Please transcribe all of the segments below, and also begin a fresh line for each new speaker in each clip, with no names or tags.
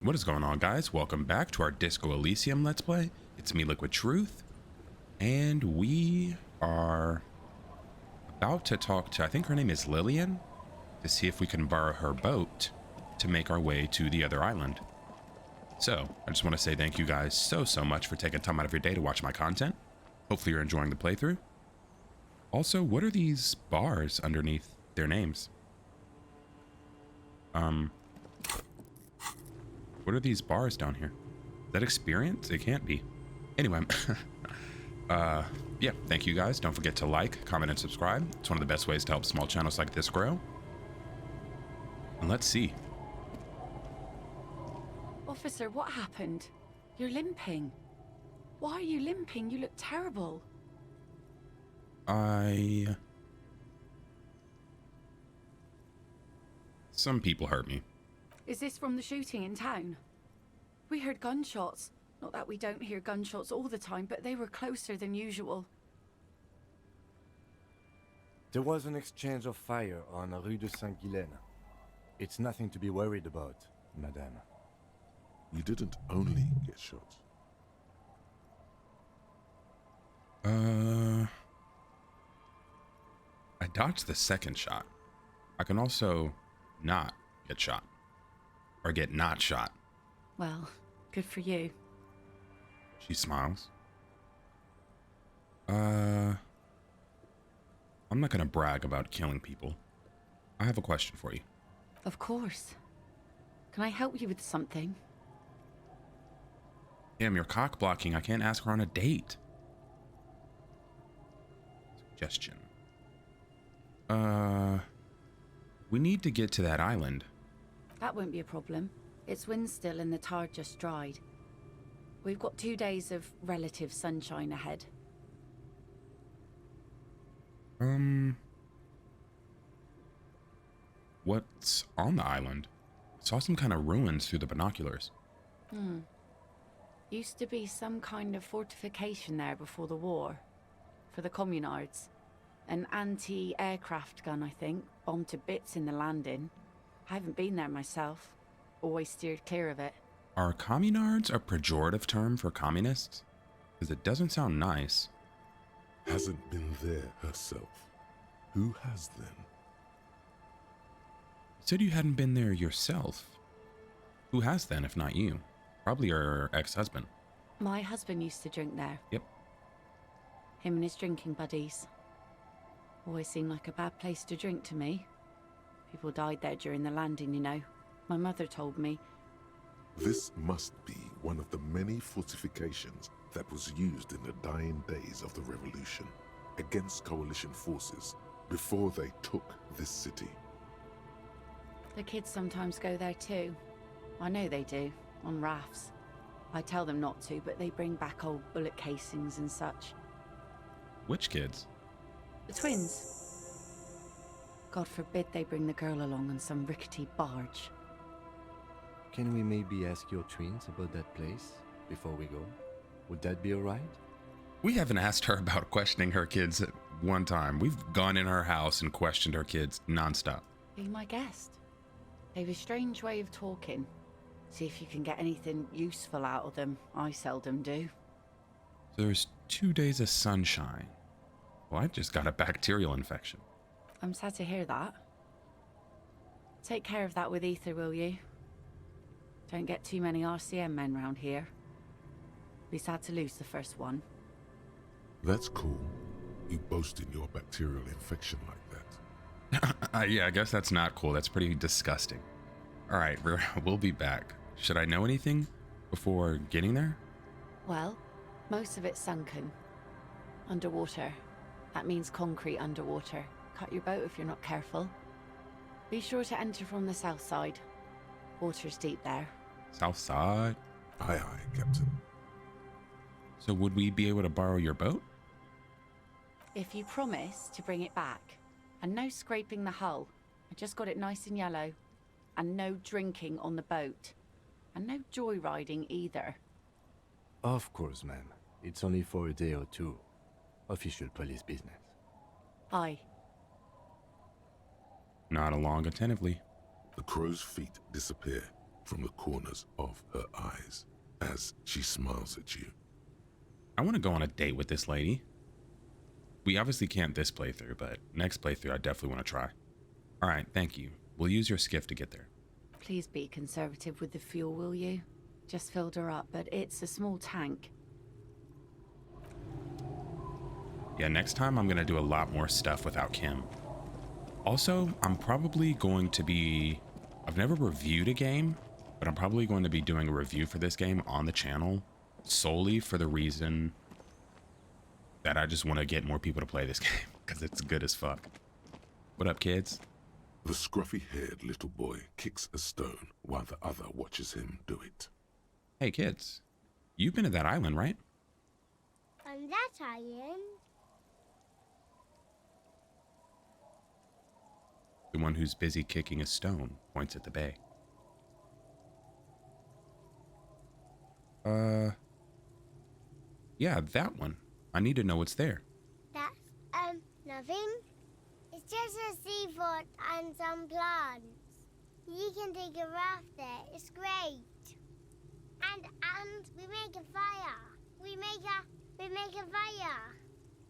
What is going on, guys? Welcome back to our Disco Elysium Let's Play. It's me, LiquidTruth, and we are about to talk to, I think her name is Lillian, to see if we can borrow her boat to make our way to the other island. So, I just want to say thank you guys so much for taking time out of your day to watch my content. Hopefully you're enjoying the playthrough. Also, what are these bars underneath their names? What are these bars down here? Is that experience? It can't be. Anyway, yeah, thank you guys. Don't forget to like, comment, and subscribe. It's one of the best ways to help small channels like this grow. And let's see.
Officer, what happened? You're limping. Why are you limping? You look terrible.
Some people hurt me.
Is this from the shooting in town? We heard gunshots. Not that we don't hear gunshots all the time, but they were closer than usual.
There was an exchange of fire on Rue de Saint-Guylaine. It's nothing to be worried about, madame.
You didn't only get shot.
I dodged the second shot. I can also not get shot. Or get not shot.
Well, good for you.
She smiles. I'm not gonna brag about killing people. I have a question for you.
Of course. Can I help you with something?
Damn, you're cock blocking. I can't ask her on a date. Suggestion. We need to get to that island.
That won't be a problem. It's wind still and the tar just dried. We've got 2 days of relative sunshine ahead.
What's on the island? I saw some kind of ruins through the binoculars.
Used to be some kind of fortification there before the war. For the communards. An anti-aircraft gun, I think, bombed to bits in the landing. I haven't been there myself. Always steered clear of it.
Are communards a pejorative term for communists? Because it doesn't sound nice.
Hasn't been there herself. Who has then?
You said you hadn't been there yourself. Who has then, if not you? Probably your ex-husband.
My husband used to drink there.
Yep.
Him and his drinking buddies. Always seemed like a bad place to drink to me. People died there during the landing, you know. My mother told me.
This must be one of the many fortifications that was used in the dying days of the revolution against coalition forces before they took this city.
The kids sometimes go there too. I know they do, on rafts. I tell them not to, but they bring back old bullet casings and such.
Which kids?
The twins. God forbid they bring the girl along on some rickety barge.
Can we maybe ask your twins about that place before we go? Would that be alright?
We haven't asked her about questioning her kids at one time. We've gone in her house and questioned her kids nonstop.
Be my guest. They've a strange way of talking. See if you can get anything useful out of them. I seldom do.
So there's 2 days of sunshine. Well, I just got a bacterial infection.
I'm sad to hear that. Take care of that with Ether, will you? Don't get too many RCM men round here. Be sad to lose the first one.
That's cool. You boasting your bacterial infection like that.
Yeah, I guess that's not cool. That's pretty disgusting. All right, we'll be back. Should I know anything before getting there?
Well, most of it's sunken. Underwater. That means concrete underwater. Cut your boat if you're not careful. Be sure to enter from the south side. Water's deep there.
South side?
Aye, aye, Captain.
So would we be able to borrow your boat?
If you promise to bring it back. And no scraping the hull. I just got it nice and yellow. And no drinking on the boat. And no joyriding either.
Of course, ma'am. It's only for a day or two. Official police business.
Aye.
Nod along attentively.
The crow's feet disappear, from the corners of her eyes as she smiles at you.
I want to go on a date with this lady. We obviously can't this playthrough, but next playthrough I definitely want to try. All right, thank you. We'll use your skiff to get there.
Please be conservative with the fuel, will you? Just filled her up, but it's a small tank.
Yeah, next time I'm going to do a lot more stuff without Kim. Also, I'm probably going to be... I've never reviewed a game, but I'm probably going to be doing a review for this game on the channel solely for the reason that I just want to get more people to play this game because it's good as fuck. What up, kids?
The scruffy-haired little boy kicks a stone while the other watches him do it.
Hey, kids. You've been to that island, right?
On that island?
The one who's busy kicking a stone points at the bay. Yeah, that one. I need to know what's there.
That's, nothing. It's just a seafort and some plants. You can take a raft there. It's great. And we make a fire. We make a fire.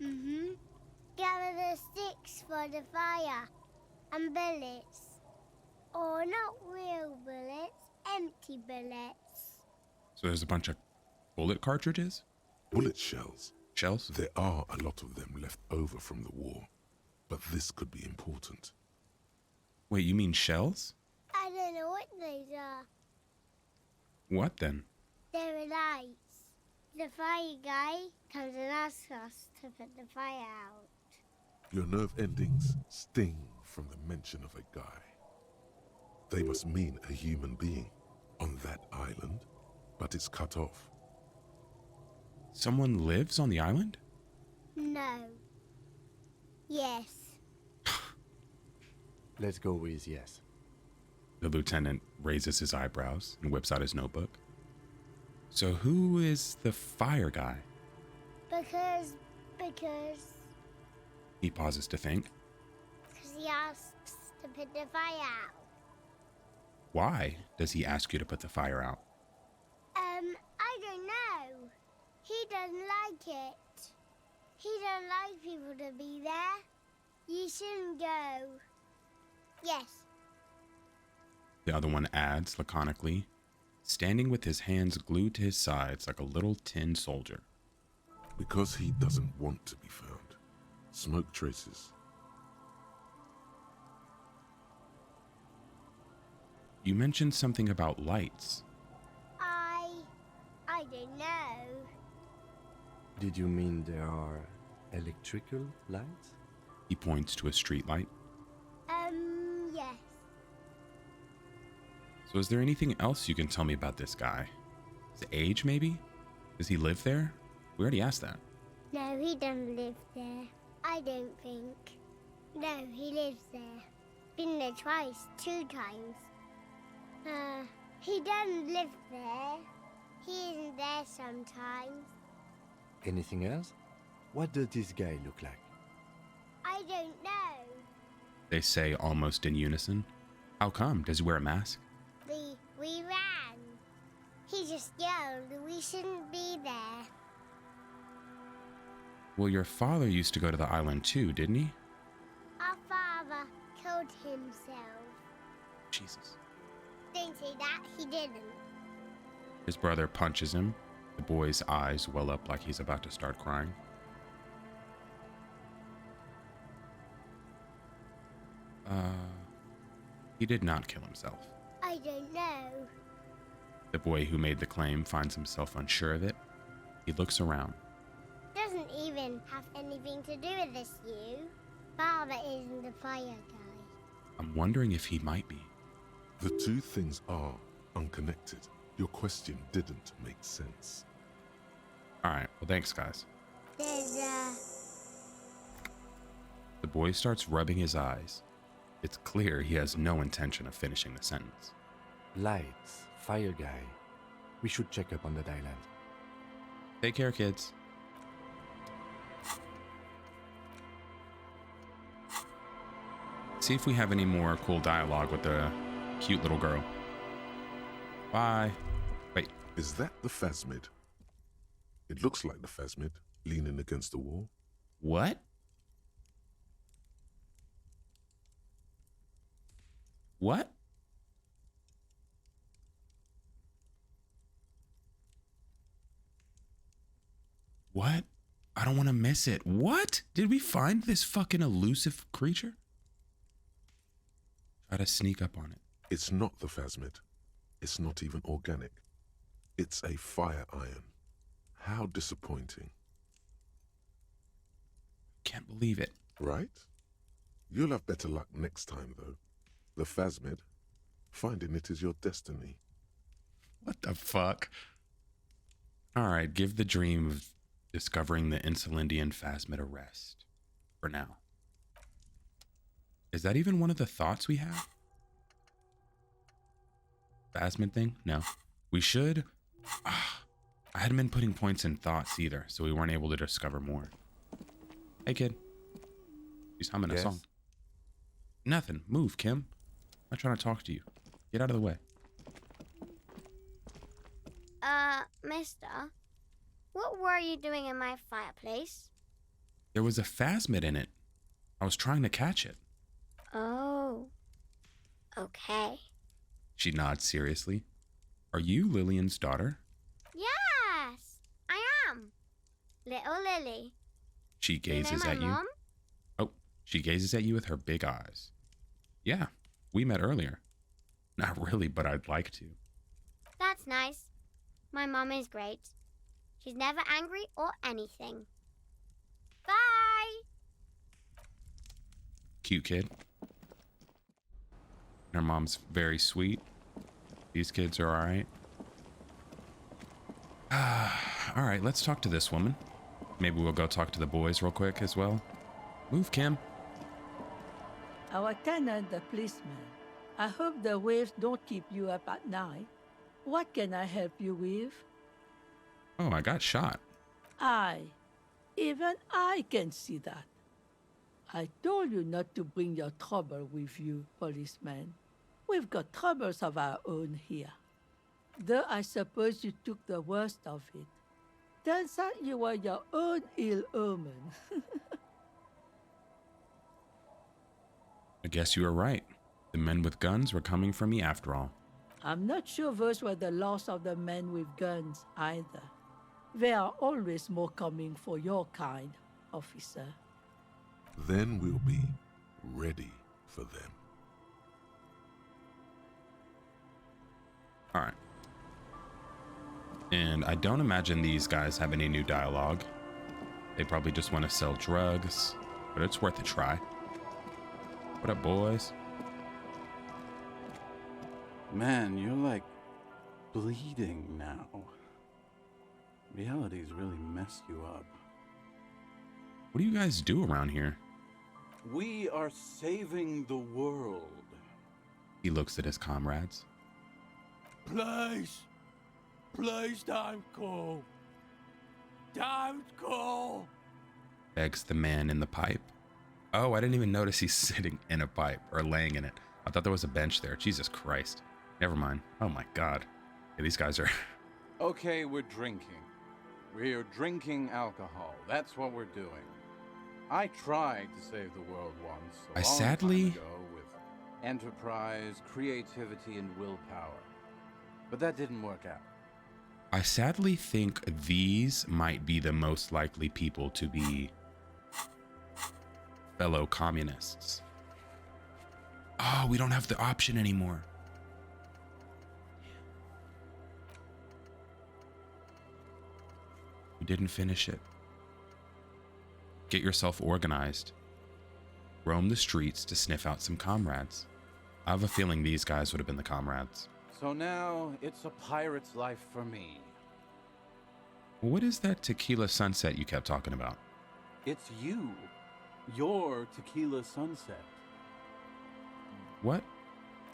Mm-hmm. Gather the sticks for the fire. And bullets. Or not real bullets, empty bullets.
So there's a bunch of bullet cartridges?
Bullet shells.
Shells?
There are a lot of them left over from the war, but this could be important.
Wait, you mean shells?
I don't know what those are.
What then?
They're lights. The fire guy comes and asks us to put the fire out.
Your nerve endings sting from the mention of a guy. They must mean a human being on that island, but it's cut off.
Someone lives on the island?
No. Yes.
Let's go with yes.
The lieutenant raises his eyebrows and whips out his notebook. So who is the fire guy?
Because
He pauses to think.
he asks to put the fire out.
Why does he ask you to put the fire out?
I don't know. He doesn't like it. He don't like people to be there. You shouldn't go. Yes.
The other one adds laconically, standing with his hands glued to his sides like a little tin soldier.
Because he doesn't want to be found. Smoke traces.
You mentioned something about lights.
I don't know.
Did you mean there are electrical lights?
He points to a street light.
Yes.
So is there anything else you can tell me about this guy? His age, maybe? Does he live there? We already asked that.
No, he doesn't live there. I don't think. No, he lives there. Been there twice, 2 times. He doesn't live there. He isn't there sometimes.
Anything else? What does this guy look like?
I don't know.
They say almost in unison. How come? Does he wear a mask?
We ran. He just yelled we shouldn't be there.
Well, your father used to go to the island too, didn't he?
Our father killed himself.
Jesus.
Don't say that, he didn't.
His brother punches him. The boy's eyes well up like he's about to start crying. He did not kill himself.
I don't know.
The boy who made the claim finds himself unsure of it. He looks around.
Doesn't even have anything to do with this, you. Father isn't the fire guy.
I'm wondering if he might be.
The two things are unconnected. Your question didn't make sense.
All right, well, thanks, guys. The boy starts rubbing his eyes. It's clear he has no intention of finishing the sentence.
Lights, fire guy. We should check up on that island.
Take care, kids. See if we have any more cool dialogue with the cute little girl. Bye. Wait,
Is that the phasmid? It looks like the phasmid, leaning against the wall.
what? What? What? I don't want to miss it. What? Did we find this fucking elusive creature? Try to sneak up on it.
It's not the phasmid. It's not even organic. It's a fire iron. How disappointing,
Can't believe it.
right? You'll have better luck next time, though. The phasmid, finding it is your destiny.
What the fuck? All right, give the dream of discovering the Insulindian phasmid a rest. For now. Is that even one of the thoughts we have? Phasmid thing? No. We should. I hadn't been putting points in thoughts either, so we weren't able to discover more. Hey, kid. She's humming a
Yes?
song. Nothing. Move, Kim. I'm not trying to talk to you. Get out of the way.
Mister, what were you doing in my fireplace?
There was a phasmid in it. I was trying to catch it.
Oh. Okay.
She nods seriously. Are you Lillian's daughter?
Yes, I am. Little Lily.
She gazes
you know my
at you.
mom?
Oh, she gazes at you with her big eyes. Yeah, we met earlier. Not really, but I'd like to.
That's nice. My mom is great. She's never angry or anything. Bye!
Cute kid. Her mom's very sweet. These kids are all right. All right, let's talk to this woman. Maybe we'll go talk to the boys real quick as well. Move, Kim.
Our tenant, the policeman. I hope the waves don't keep you up at night. What can I help you with?
Oh, I got shot.
Even I can see that. I told you not to bring your trouble with you, policeman. We've got troubles of our own here. Though I suppose you took the worst of it. Turns out you were your own ill omen.
I guess you were right. The men with guns were coming for me after all.
I'm not sure those were the loss of the men with guns either. There are always more coming for your kind, officer.
Then we'll be ready for them.
All right. And I don't imagine these guys have any new dialogue. They probably just want to sell drugs, but it's worth a try. What up, boys?
Man, you're like bleeding now. Reality's really messed you up.
What do you guys do around here?
We are saving the world.
He looks at his comrades.
Please, please don't go. Don't go.
Begs the man in the pipe. Oh, I didn't even notice he's sitting in a pipe or laying in it. I thought there was a bench there. Jesus Christ. Never mind. Oh my God. Yeah, these guys are...
Okay, we're drinking. We're drinking alcohol. That's what we're doing. I tried to save the world once. A long time ago with enterprise, creativity, and willpower. But that didn't work out.
I sadly think these might be the most likely people to be fellow communists. Oh, we don't have the option anymore. We didn't finish it. Get yourself organized. Roam the streets to sniff out some comrades. I have a feeling these guys would have been the comrades.
So now it's a pirate's life for me.
What is that tequila sunset you kept talking about?
It's you. Your tequila sunset.
What?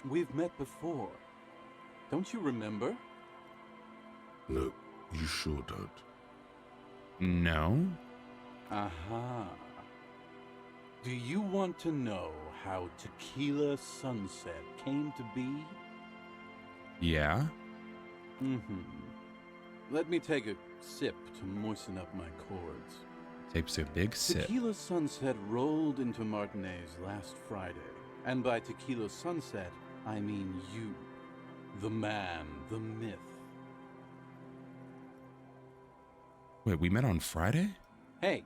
We've met before. Don't you remember?
No, you sure don't.
No.
Aha. Do you want to know how Tequila Sunset came to be?
Yeah.
Mm-hmm. Let me take a sip to moisten up my chords.
Takes a big sip.
Tequila Sunset rolled into Martinez last Friday. And by Tequila Sunset, I mean you. The man, the myth.
Wait, we met on Friday?
Hey,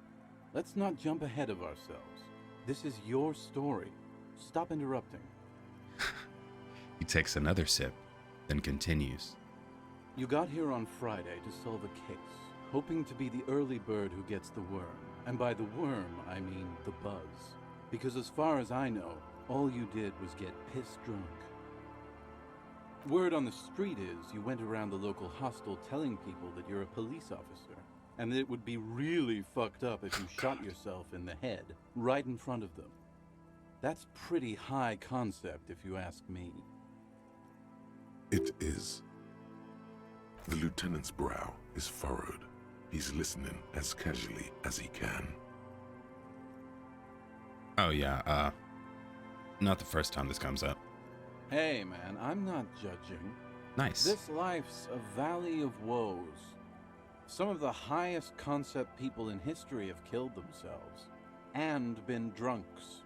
let's not jump ahead of ourselves. This is your story. Stop interrupting.
He takes another sip, then continues.
You got here on Friday to solve a case, hoping to be the early bird who gets the worm. And by the worm, I mean the buzz. Because as far as I know, all you did was get piss drunk. Word on the street is you went around the local hostel telling people that you're a police officer, and that it would be really fucked up if you shot yourself in the head, right in front of them. That's pretty high concept, if you ask me.
It is. The lieutenant's brow is furrowed. He's listening as casually as he can.
Oh yeah, not the first time this comes up.
Hey man, I'm not judging.
Nice.
This life's a valley of woes. Some of the highest concept people in history have killed themselves. And been drunks.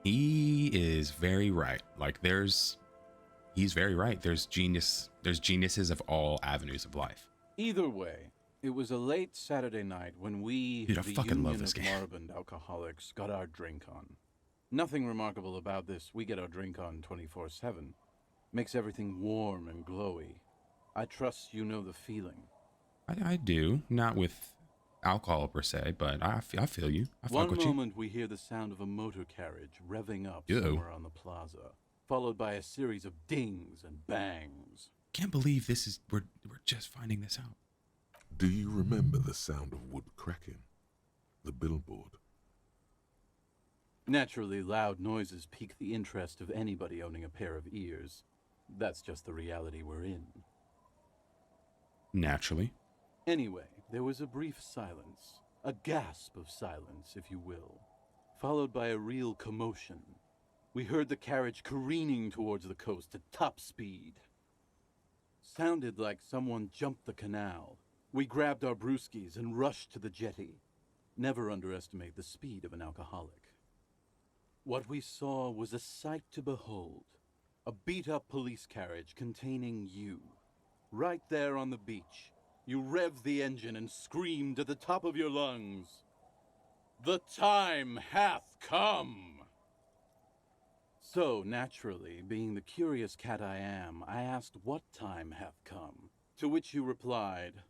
He is very right. Like he's very right. There's geniuses of all avenues of life.
Either way, it was a late Saturday night when we,
Dude, I
the
fucking
Union
love this
of
game.
Moribund Alcoholics, got our drink on. Nothing remarkable about this. We get our drink on 24/7. Makes everything warm and glowy. I trust you know the feeling.
I do, not with alcohol per se, but I feel you. I fuck
One
with you.
moment we hear the sound of a motor carriage revving up
Ew.
somewhere on the plaza, followed by a series of dings and bangs.
Can't believe we're just finding this out.
Do you remember the sound of wood cracking? The billboard?
Naturally, loud noises pique the interest of anybody owning a pair of ears. That's just the reality we're in.
Naturally.
Anyway, there was a brief silence, a gasp of silence, if you will, followed by a real commotion. We heard the carriage careening towards the coast at top speed. Sounded like someone jumped the canal. We grabbed our brewskis and rushed to the jetty. Never underestimate the speed of an alcoholic. What we saw was a sight to behold. A beat-up police carriage containing you. Right there on the beach. You revved the engine and screamed at the top of your lungs. "The time hath come!" So, naturally, being the curious cat I am, I asked what time hath come. To which you replied,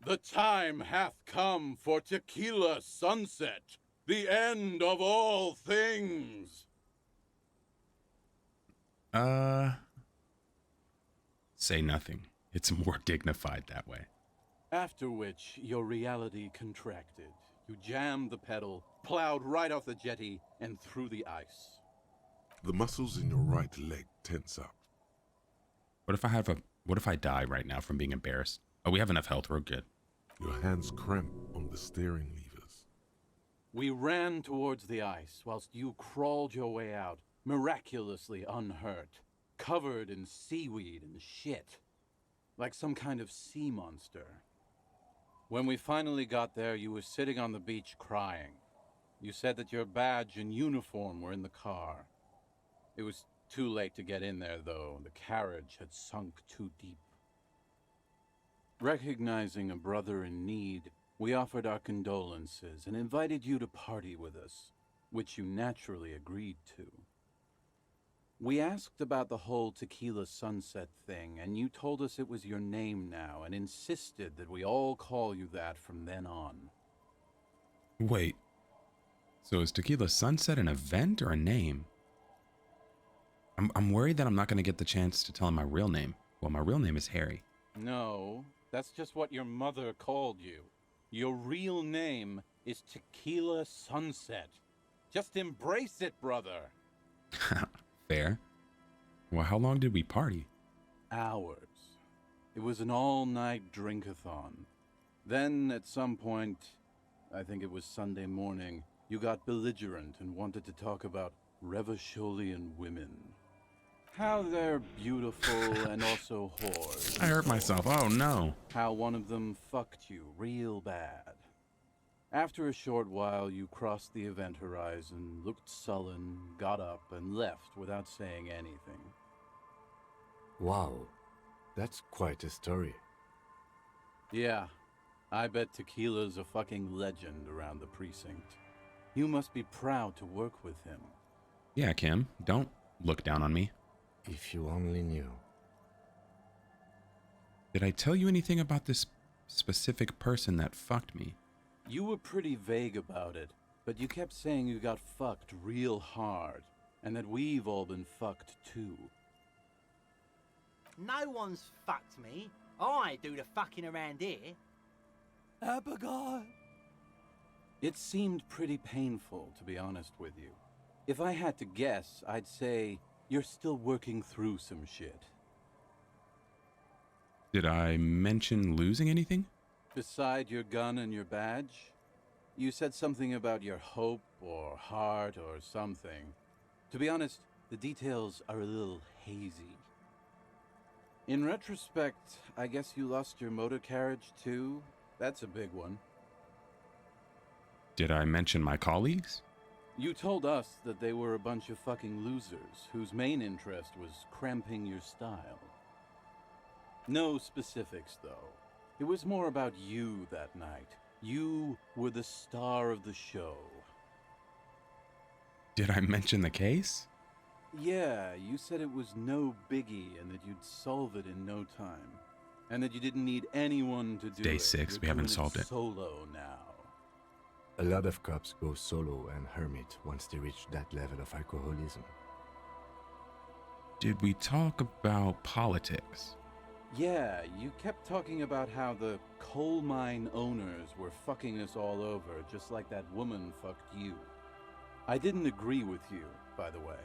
"The time hath come for Tequila Sunset, the end of all things."
Say nothing. It's more dignified that way.
After which, your reality contracted. You jammed the pedal, plowed right off the jetty, and through the ice.
The muscles in your right leg tense up.
What if I die right now from being embarrassed? Oh, we have enough health. We're good.
Your hands cramp on the steering levers.
We ran towards the ice whilst you crawled your way out, miraculously unhurt, covered in seaweed and shit, like some kind of sea monster. When we finally got there, you were sitting on the beach crying. You said that your badge and uniform were in the car. It was too late to get in there, though. The carriage had sunk too deep. Recognizing a brother in need, we offered our condolences and invited you to party with us, which you naturally agreed to. We asked about the whole Tequila Sunset thing, and you told us it was your name now and insisted that we all call you that from then on.
Wait. So is Tequila Sunset an event or a name? I'm worried that I'm not going to get the chance to tell him my real name. Well, my real name is Harry.
No, that's just what your mother called you. Your real name is Tequila Sunset. Just embrace it, brother.
Fair. Well, how long did we party?
Hours. It was an all-night drink-a-thon. Then, at some point, I think it was Sunday morning, you got belligerent and wanted to talk about Revacholian women. How they're beautiful and also whores.
I hurt myself. Oh no.
How one of them fucked you real bad. After a short while, you crossed the event horizon, looked sullen, got up, and left without saying anything.
Wow, that's quite a story.
Yeah, I bet Tequila's a fucking legend around the precinct. You must be proud to work with him.
Yeah, Kim, don't look down on me.
If you only knew.
Did I tell you anything about this specific person that fucked me?
You were pretty vague about it, but you kept saying you got fucked real hard, and that we've all been fucked too.
No one's fucked me. I do the fucking around here.
Abigail!
It seemed pretty painful, to be honest with you. If I had to guess, I'd say you're still working through some shit.
Did I mention losing anything?
Beside your gun and your badge, you said something about your hope or heart or something. To be honest, the details are a little hazy. In retrospect, I guess you lost your motor carriage too? That's a big one.
Did I mention my colleagues?
You told us that they were a bunch of fucking losers whose main interest was cramping your style. No specifics, though. It was more about you that night. You were the star of the show.
Did I mention the case?
Yeah, you said it was no biggie and that you'd solve it in no time. And that you didn't need anyone to do it.
Day 6,
You're
we haven't
doing
solved it.
Solo now.
A lot of cops go solo and hermit once they reach that level of alcoholism.
Did we talk about politics?
Yeah, you kept talking about how the coal mine owners were fucking us all over, just like that woman fucked you. I didn't agree with you, by the way.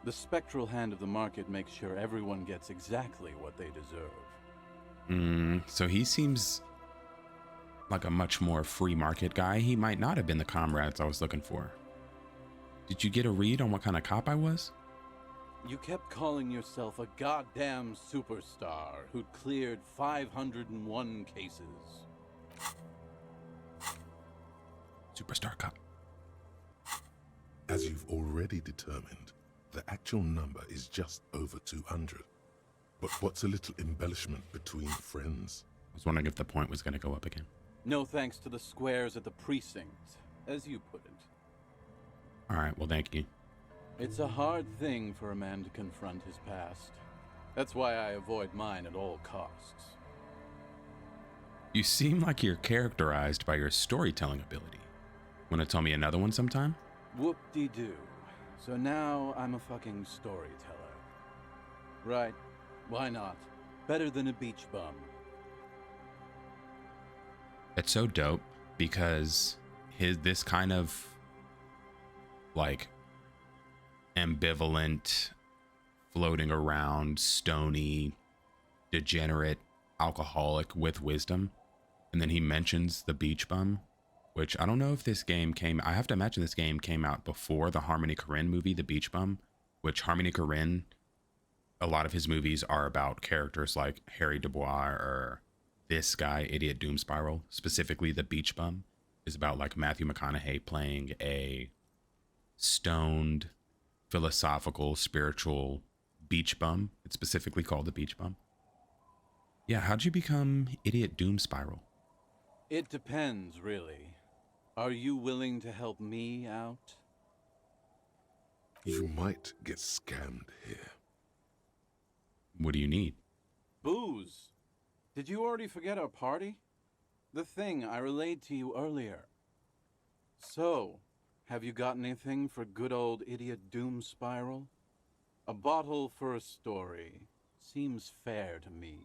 The spectral hand of the market makes sure everyone gets exactly what they deserve.
So he seems like a much more free market guy. He might not have been the comrades I was looking for. Did you get a read on what kind of cop I was?
You kept calling yourself a goddamn superstar who'd cleared 501 cases.
Superstar cop.
As you've already determined, the actual number is just over 200. But what's a little embellishment between friends?
I was wondering if the point was going to go up again.
No thanks to the squares at the precinct, as you put it.
All right, well, thank you.
It's a hard thing for a man to confront his past. That's why I avoid mine at all costs.
You seem like you're characterized by your storytelling ability. Want to tell me another one sometime?
Whoop-de-doo. So now I'm a fucking storyteller. Right. Why not? Better than a beach bum.
It's so dope because this kind of like ambivalent, floating around, stony, degenerate alcoholic with wisdom. And then he mentions the beach bum, which I don't know if this game I have to imagine this game came out before the Harmony Korine movie, The Beach Bum, which Harmony Korine, a lot of his movies are about characters like Harry Dubois or this guy, Idiot Doom Spiral. Specifically, The Beach Bum is about like Matthew McConaughey playing a stoned, philosophical, spiritual beach bum. It's specifically called The Beach Bum. Yeah, how'd you become Idiot Doom Spiral?
It depends, really. Are you willing to help me out?
You might get scammed here.
What do you need?
Booze. Did you already forget our party? The thing I relayed to you earlier. So, have you got anything for good old Idiot Doom Spiral? A bottle for a story. Seems fair to me.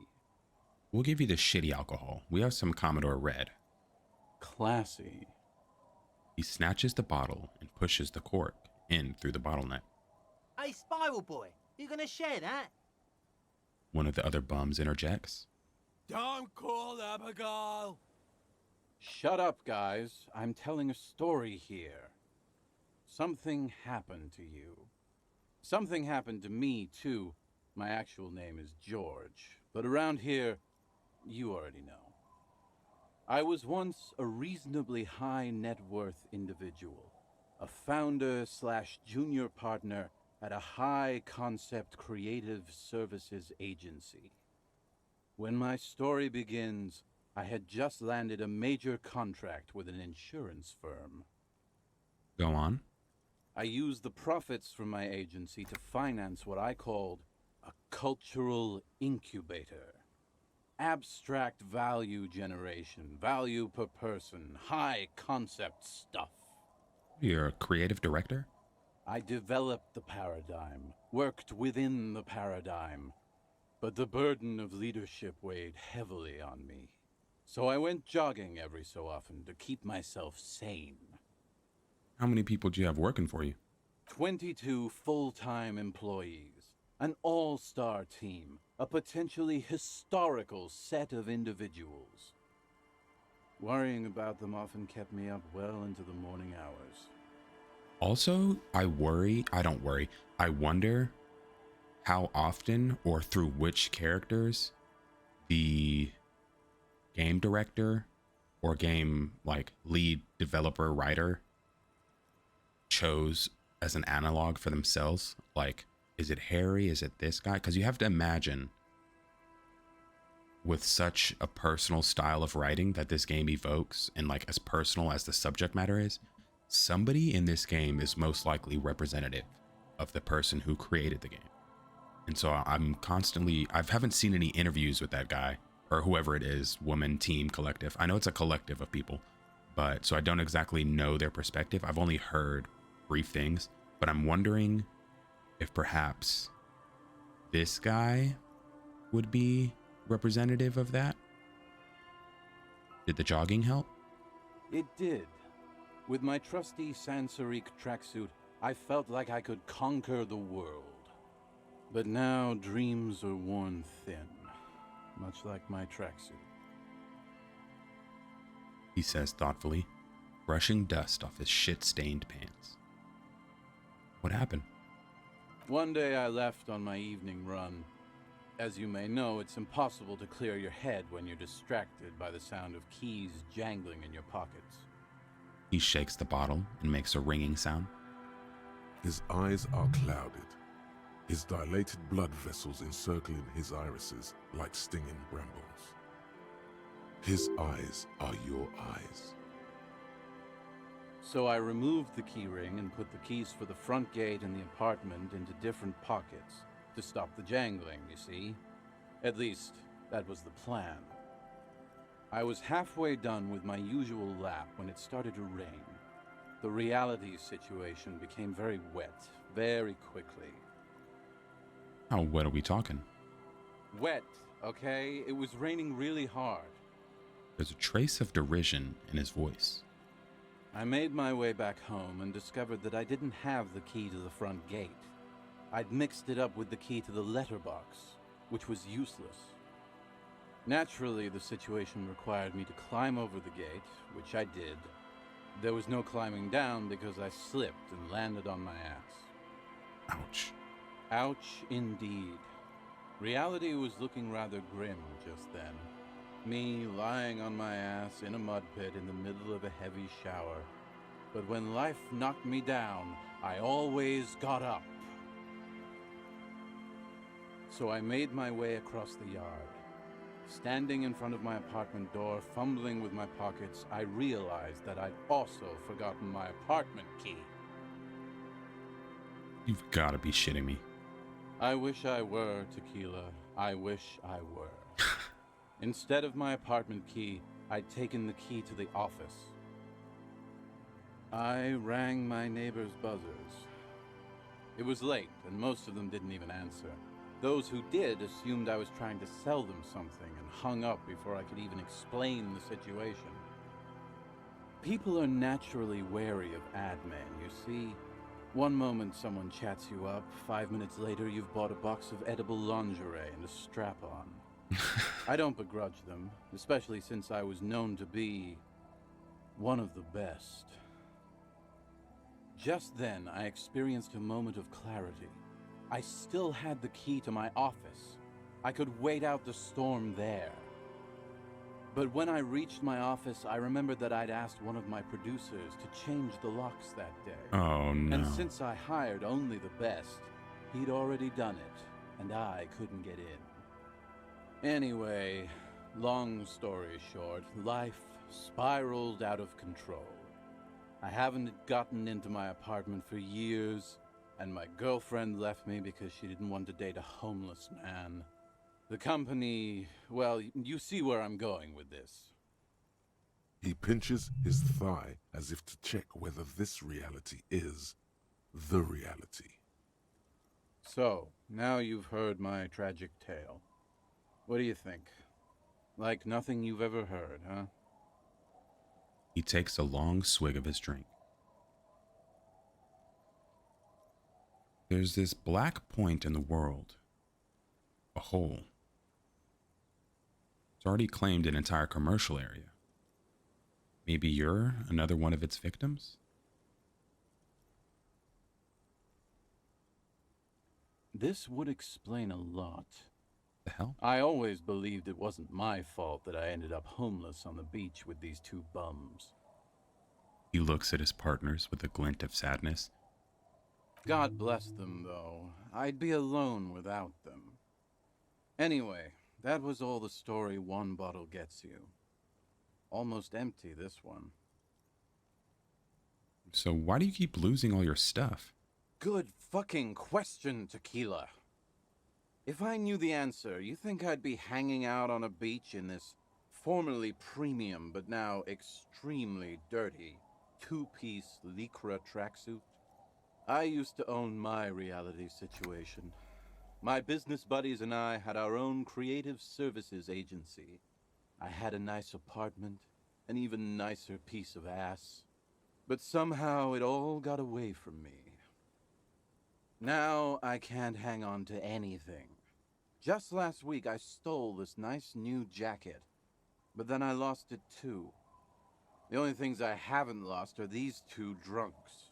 We'll give you the shitty alcohol. We have some Commodore Red.
Classy.
He snatches the bottle and pushes the cork in through the bottleneck.
Hey, Spiral Boy, you gonna share that?
One of the other bums interjects.
Don't call Abigail!
Shut up, guys. I'm telling a story here. Something happened to you. Something happened to me, too. My actual name is George, but around here, you already know. I was once a reasonably high net worth individual, a founder / junior partner at a high concept creative services agency. When my story begins, I had just landed a major contract with an insurance firm.
Go on.
I used the profits from my agency to finance what I called a cultural incubator. Abstract value generation, value per person, high concept stuff.
You're a creative director?
I developed the paradigm, worked within the paradigm, but the burden of leadership weighed heavily on me. So I went jogging every so often to keep myself sane.
How many people do you have working for you?
22 full-time employees, an all-star team, a potentially historical set of individuals. Worrying about them often kept me up well into the morning hours.
Also, I wonder how often or through which characters the game director or game like lead developer writer chose as an analog for themselves. Like, is it Harry? Is it this guy? Because you have to imagine with such a personal style of writing that this game evokes, and like as personal as the subject matter is, somebody in this game is most likely representative of the person who created the game. And so I haven't seen any interviews with that guy or whoever it is, woman, team, collective. I know it's a collective of people, but so I don't exactly know their perspective. I've only heard brief things, but I'm wondering if perhaps this guy would be representative of that. Did the jogging help?
It did. With my trusty Sansariq tracksuit, I felt like I could conquer the world. But now dreams are worn thin, much like my tracksuit.
He says thoughtfully, brushing dust off his shit-stained pants. What happened?
One day I left on my evening run. As you may know, it's impossible to clear your head when you're distracted by the sound of keys jangling in your pockets.
He shakes the bottle and makes a ringing sound.
His eyes are clouded, his dilated blood vessels encircling his irises like stinging brambles. His eyes are your eyes.
So I removed the key ring and put the keys for the front gate and the apartment into different pockets to stop the jangling, you see? At least, that was the plan. I was halfway done with my usual lap when it started to rain. The reality situation became very wet, very quickly.
How wet are we talking?
Wet, okay? It was raining really hard.
There's a trace of derision in his voice.
I made my way back home and discovered that I didn't have the key to the front gate. I'd mixed it up with the key to the letterbox, which was useless. Naturally, the situation required me to climb over the gate, which I did. There was no climbing down because I slipped and landed on my ass.
Ouch.
Ouch indeed. Reality was looking rather grim just then. Me lying on my ass in a mud pit in the middle of a heavy shower. But when life knocked me down, I always got up. So I made my way across the yard. Standing in front of my apartment door, fumbling with my pockets, I realized that I'd also forgotten my apartment key.
You've got to be shitting me.
I wish I were, Tequila. I wish I were. Instead of my apartment key, I'd taken the key to the office. I rang my neighbor's buzzers. It was late, and most of them didn't even answer. Those who did assumed I was trying to sell them something and hung up before I could even explain the situation. People are naturally wary of ad men, you see. One moment someone chats you up, 5 minutes later you've bought a box of edible lingerie and a strap-on. I don't begrudge them, especially since I was known to be one of the best. Just then, I experienced a moment of clarity. I still had the key to my office. I could wait out the storm there. But when I reached my office, I remembered that I'd asked one of my producers to change the locks that day.
Oh, no.
And since I hired only the best, he'd already done it, and I couldn't get in. Anyway, long story short, life spiraled out of control. I haven't gotten into my apartment for years, and my girlfriend left me because she didn't want to date a homeless man. The company, well, you see where I'm going with this.
He pinches his thigh as if to check whether this reality is the reality.
So, now you've heard my tragic tale. What do you think? Like nothing you've ever heard, huh?
He takes a long swig of his drink. There's this black point in the world. A hole. It's already claimed an entire commercial area. Maybe you're another one of its victims?
This would explain a lot.
The hell?
I always believed it wasn't my fault that I ended up homeless on the beach with these two bums.
He looks at his partners with a glint of sadness.
God bless them, though. I'd be alone without them. Anyway, that was all the story one bottle gets you. Almost empty, this one.
So why do you keep losing all your stuff?
Good fucking question, Tequila. If I knew the answer, you think I'd be hanging out on a beach in this formerly premium but now extremely dirty two-piece Lycra tracksuit? I used to own my reality situation. My business buddies and I had our own creative services agency. I had a nice apartment, an even nicer piece of ass. But somehow it all got away from me. Now I can't hang on to anything. Just last week I stole this nice new jacket, but then I lost it too. The only things I haven't lost are these two drunks.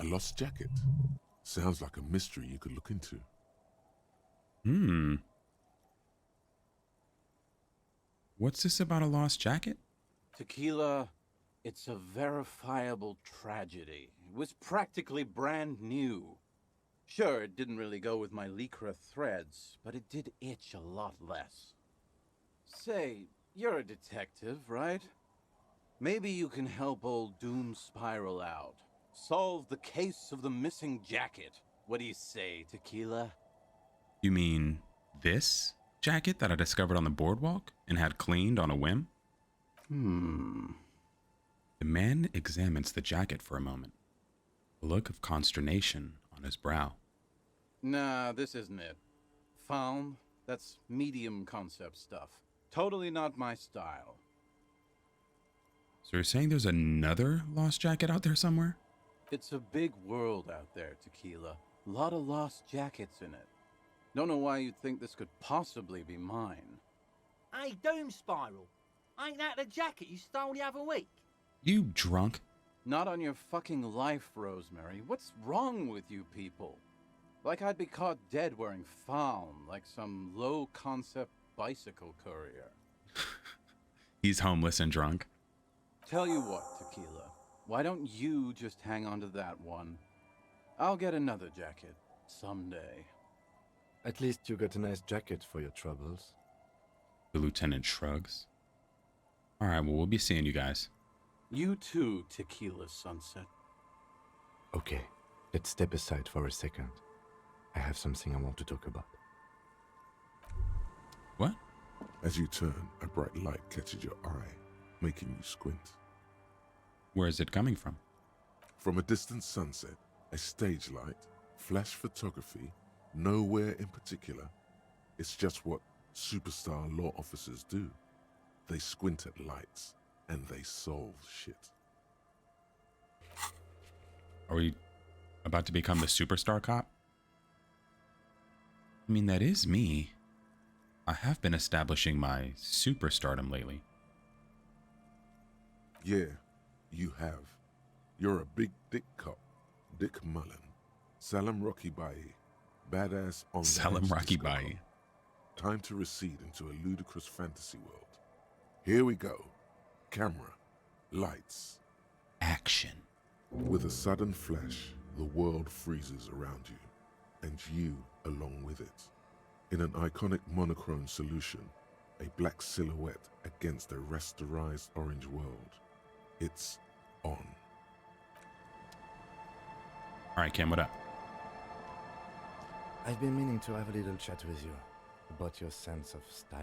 A lost jacket? Sounds like a mystery you could look into.
What's this about a lost jacket?
Tequila, it's a verifiable tragedy. It was practically brand new. Sure, it didn't really go with my Lycra threads, but it did itch a lot less. Say, you're a detective, right? Maybe you can help old Doom Spiral out. Solve the case of the missing jacket. What do you say, Tequila?
You mean this jacket that I discovered on the boardwalk and had cleaned on a whim? The man examines the jacket for a moment, a look of consternation on his brow.
Nah, this isn't it. Found? That's medium concept stuff. Totally not my style.
So you're saying there's another lost jacket out there somewhere?
It's a big world out there, Tequila. A lot of lost jackets in it. Don't know why you'd think this could possibly be mine.
Hey, Doom Spiral. Ain't that the jacket you stole the other week?
You drunk?
Not on your fucking life, Rosemary. What's wrong with you people? Like I'd be caught dead wearing fawn, like some low-concept bicycle courier.
He's homeless and drunk.
Tell you what, Tequila. Why don't you just hang on to that one? I'll get another jacket someday.
At least you got a nice jacket for your troubles.
The lieutenant shrugs. All right, well, we'll be seeing you guys.
You too, Tequila Sunset.
Okay, let's step aside for a second. I have something I want to talk about.
What?
As you turn, a bright light catches your eye, making you squint.
Where is it coming from?
From a distant sunset, a stage light, flash photography, nowhere in particular. It's just what superstar law officers do. They squint at lights, and they solve shit.
Are we about to become the superstar cop? I mean, that is me. I have been establishing my superstardom lately.
Yeah, you have. You're a big dick cop. Dick Mullen. Salam Rocky Bai. Badass on the
Sell him
edge
Rocky
disco
Body.
club. Time to recede into a ludicrous fantasy world. Here we go. Camera. Lights.
Action.
With a sudden flash, the world freezes around you, and you along with it. In an iconic monochrome solution, a black silhouette against a rasterized orange world. It's on.
All right, Kim, what up?
I've been meaning to have a little chat with you about your sense of style.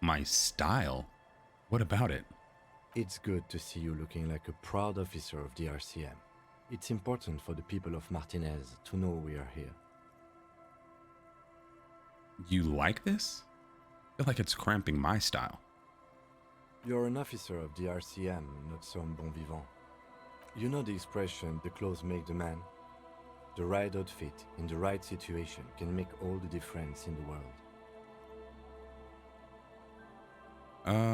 My style? What about it?
It's good to see you looking like a proud officer of the RCM. It's important for the people of Martinez to know we are here.
You like this? I feel like it's cramping my style.
You're an officer of the RCM, not some bon vivant. You know the expression, the clothes make the man? The right outfit in the right situation can make all the difference in the world.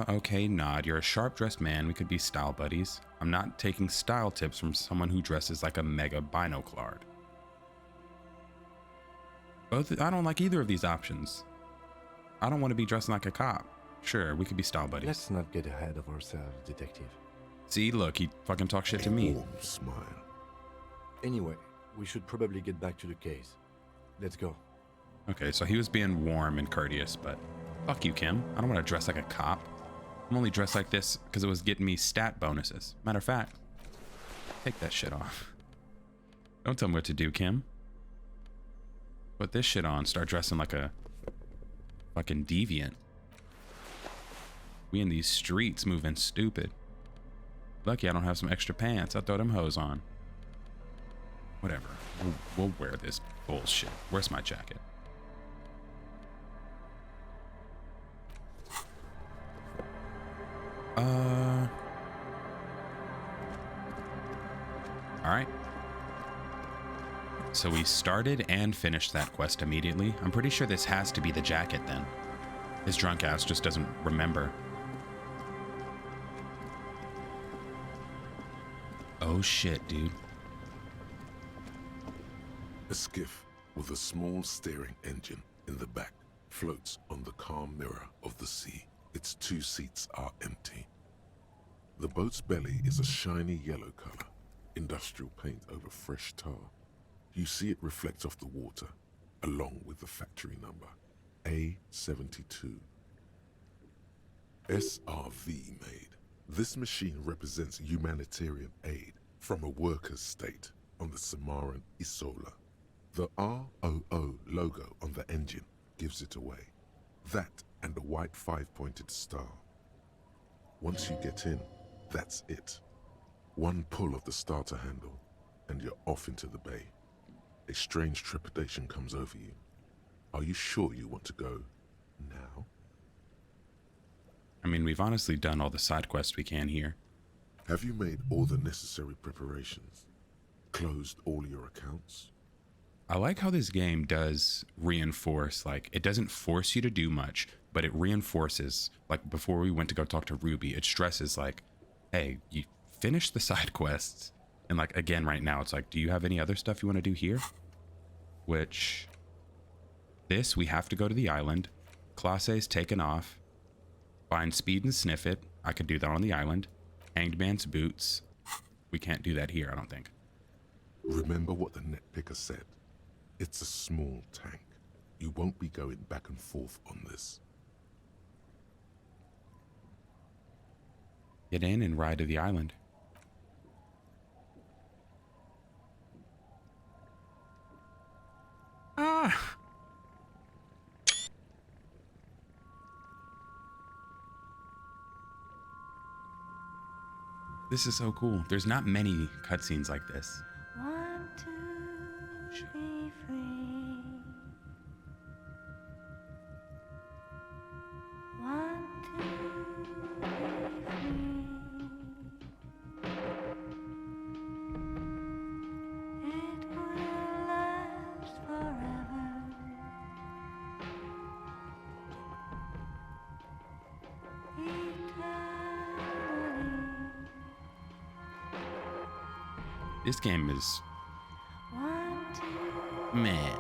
Okay, Nod. You're a sharp-dressed man. We could be style buddies. I'm not taking style tips from someone who dresses like a mega binoclard. I don't like either of these options. I don't want to be dressing like a cop. Sure, we could be style buddies.
Let's not get ahead of ourselves, detective.
See, look, he fucking talks shit to me.
Warm smile.
Anyway, we should probably get back to the case. Let's go.
Okay, so he was being warm and courteous, but fuck you, Kim. I don't want to dress like a cop. I'm only dressed like this because it was getting me stat bonuses. Matter of fact, take that shit off. Don't tell me what to do, Kim. Put this shit on. Start dressing like a fucking deviant. We in these streets moving stupid. Lucky I don't have some extra pants. I'll throw them hoes on. Whatever. We'll wear this bullshit. Where's my jacket? Alright. So we started and finished that quest immediately. I'm pretty sure this has to be the jacket then. His drunk ass just doesn't remember. Oh shit, dude.
A skiff with a small steering engine in the back floats on the calm mirror of the sea. Its 2 seats are empty. The boat's belly is a shiny yellow color, industrial paint over fresh tar. You see it reflect off the water, along with the factory number, A72. SRV made. This machine represents humanitarian aid from a workers' state on the Samaran Isola. The ROO logo on the engine gives it away. That and a white 5-pointed star. Once you get in, that's it. One pull of the starter handle, and you're off into the bay. A strange trepidation comes over you. Are you sure you want to go now?
I mean, we've honestly done all the side quests we can here.
Have you made all the necessary preparations? Closed all your accounts?
I like how this game does reinforce, like, it doesn't force you to do much, but it reinforces, like, before we went to go talk to Ruby, it stresses, like, hey, you finished the side quests, and, like, again, right now, it's like, do you have any other stuff you want to do here? Which, this, we have to go to the island. Class A's taken off. Find Speed and Sniff It. I could do that on the island. Hanged Man's Boots. We can't do that here, I don't think.
Remember what the net picker said. It's a small tank. You won't be going back and forth on this.
Get in and ride to the island. Ah! This is so cool. There's not many cutscenes like this.
Want to be free. Want to be free. It will last forever. Eternally.
This game is
Want to
Man.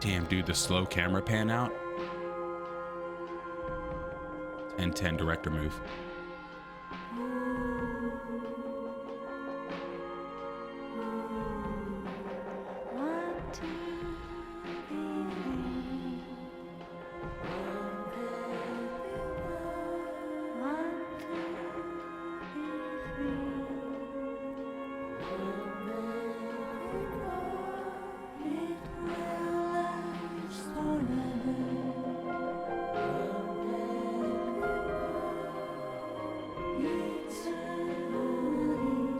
Damn, dude, the slow camera pan out. 10-10 director move.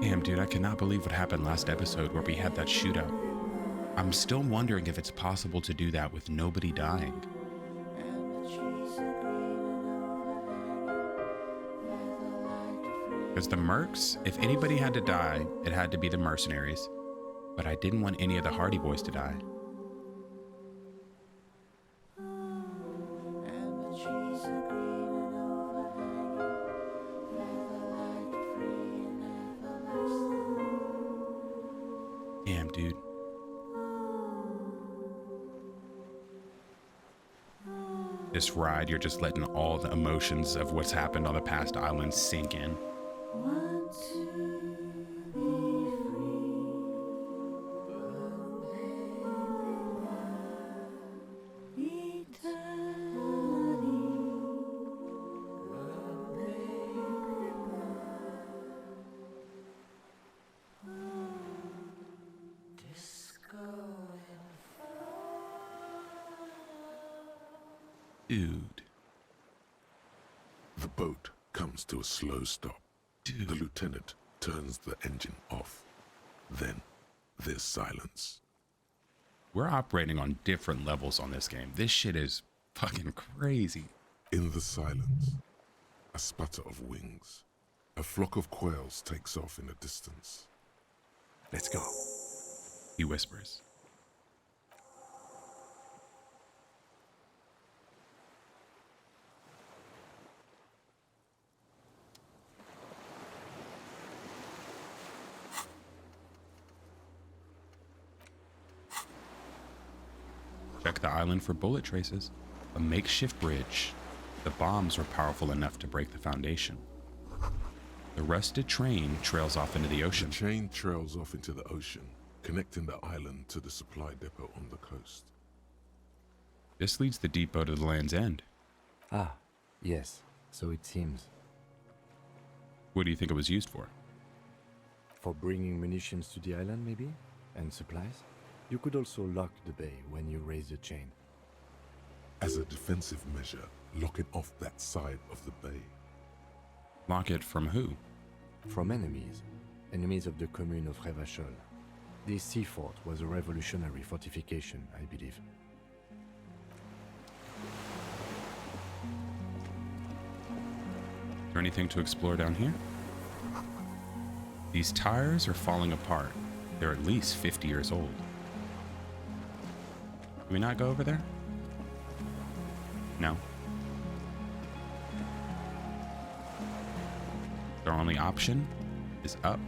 Damn, dude, I cannot believe what happened last episode where we had that shootout. I'm still wondering if it's possible to do that with nobody dying. Because the mercs, if anybody had to die, it had to be the mercenaries. But I didn't want any of the Hardy Boys to die. Damn, dude. This ride, you're just letting all the emotions of what's happened on the past islands sink in. Dude.
The boat comes to a slow stop.
Dude.
The lieutenant turns the engine off. Then there's silence.
We're operating on different levels on this game. This shit is fucking crazy.
In the silence, a sputter of wings. A flock of quails takes off in the distance.
Let's go.
He whispers. Check the island for bullet traces. A makeshift bridge. The bombs were powerful enough to break the foundation. The rusted train trails off into the ocean.
The train trails off into the ocean, connecting the island to the supply depot on the coast.
This leads the depot to the land's end.
Ah, yes, so it seems.
What do you think it was used for?
For bringing munitions to the island, maybe? And supplies? You could also lock the bay when you raise the chain.
As a defensive measure, lock it off that side of the bay.
Lock it from who?
From enemies. Enemies of the commune of Revachol. This sea fort was a revolutionary fortification, I believe.
Is there anything to explore down here? These tires are falling apart. They're at least 50 years old. Can we not go over there? No. Our only option is up.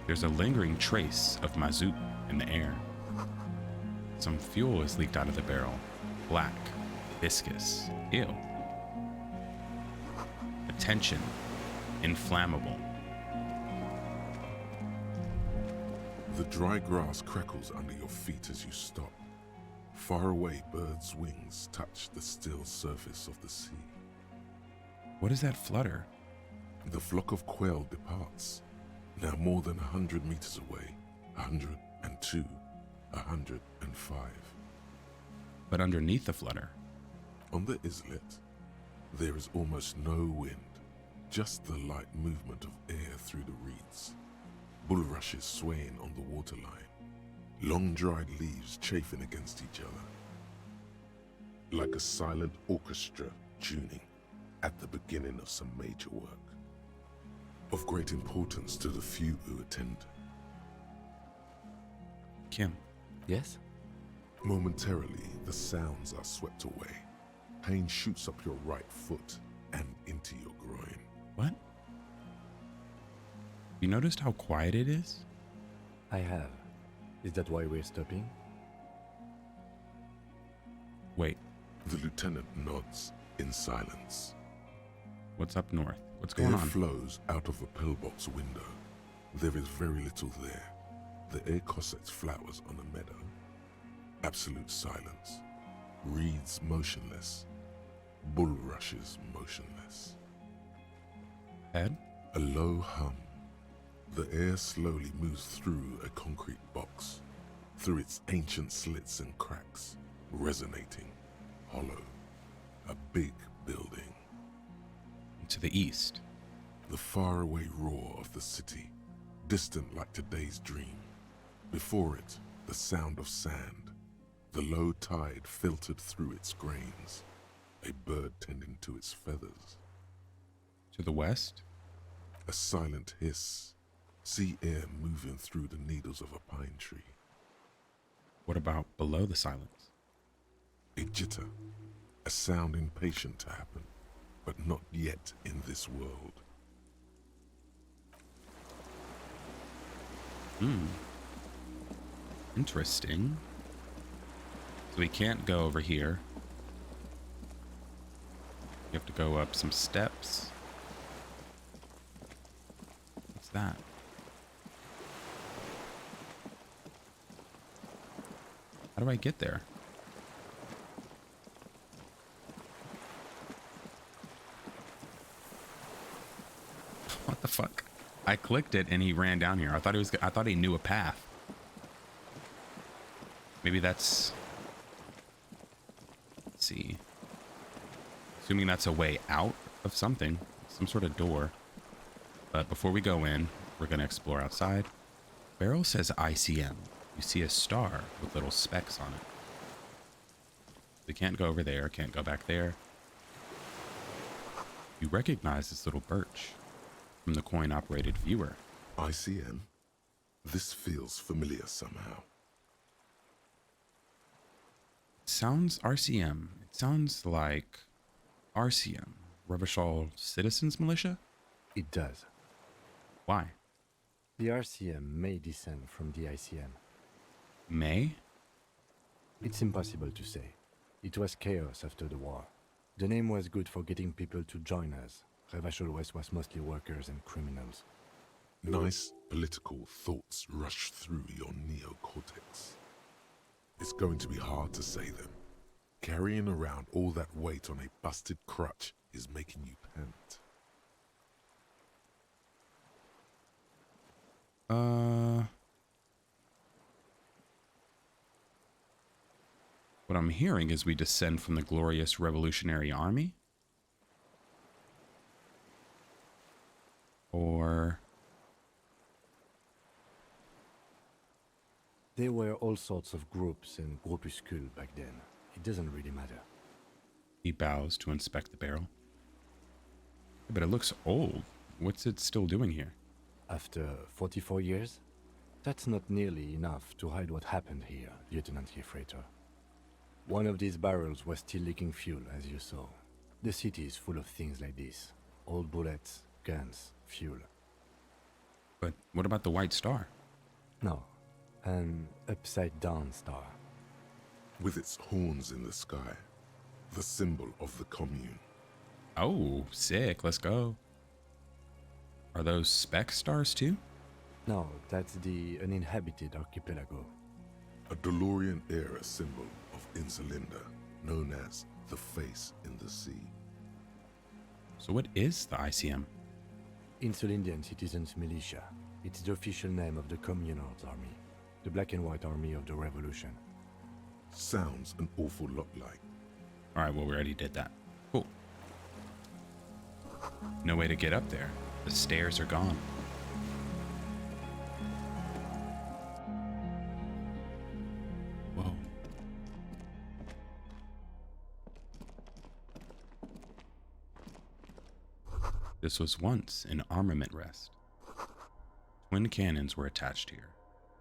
There's a lingering trace of mazout in the air. Some fuel is leaked out of the barrel. Black, viscous, ew. Attention, inflammable.
The dry grass crackles under your feet as you stop. Far away, birds' wings touch the still surface of the sea.
What is that flutter?
The flock of quail departs, now more than 100 meters away, 102, 105.
But underneath the flutter,
On the islet, there is almost no wind, just the light movement of air through the reeds, bulrushes swaying on the waterline, long dried leaves chafing against each other, like a silent orchestra tuning at the beginning of some major work, of great importance to the few who attend.
Kim.
Yes?
Momentarily, the sounds are swept away. Pain shoots up your right foot and into your groin.
What? You noticed how quiet it is?
I have. Is that why we're stopping?
Wait,
The lieutenant nods in silence.
what's up north? What's going
Air
on?
flows out of a pillbox window. There is very little there. The air cossets flowers on a meadow. Absolute silence. Reeds motionless. Bulrushes motionless.
Ed?
A low hum. The air slowly moves through a concrete box, through its ancient slits and cracks, resonating, hollow. A big building.
To the east.
The faraway roar of the city, distant like today's dream. Before it, the sound of sand, the low tide filtered through its grains, a bird tending to its feathers.
To the west?
A silent hiss, sea air moving through the needles of a pine tree.
What about below the silence?
A jitter, a sound impatient to happen, but not yet in this world.
Interesting. So we can't go over here. You have to go up some steps. What's that? How do I get there? What the fuck? I clicked it and he ran down here. I thought he knew a path. Maybe that's... Let's see. Assuming that's a way out of something. Some sort of door. But before we go in, we're going to explore outside. Barrel says ICM. You see a star with little specks on it. We can't go over there. Can't go back there. You recognize this little birch from the coin-operated viewer.
ICM? This feels familiar somehow.
Sounds RCM. It sounds like RCM, Revachol Citizens Militia?
It does.
Why?
The RCM may descend from the ICM.
May?
It's impossible to say. It was chaos after the war. The name was good for getting people to join us. Revachol West was mostly workers and criminals.
Nice political thoughts rush through your neocortex. It's going to be hard to say them. Carrying around all that weight on a busted crutch is making you pant.
What I'm hearing is we descend from the glorious Revolutionary Army? Or...
There were all sorts of groups and groupuscules back then. It doesn't really matter.
He bows to inspect the barrel. But it looks old. What's it still doing here?
After 44 years? That's not nearly enough to hide what happened here, Lieutenant Gefreiter. One of these barrels was still leaking fuel, as you saw. The city is full of things like this. Old bullets, guns, fuel.
But what about the White Star?
No, an upside-down star.
With its horns in the sky, the symbol of the commune.
Oh, sick. Let's go. Are those speck stars too?
No, that's the uninhabited archipelago.
A DeLorean era symbol of Insulinda, known as the face in the sea.
So what is the ICM?
Insulindian Citizens Militia. It's the official name of the Communards Army, the black and white army of the Revolution.
Sounds an awful lot like.
All right, well, we already did that. Cool. No way to get up there. The stairs are gone. Whoa. This was once an armament rest. Twin cannons were attached here.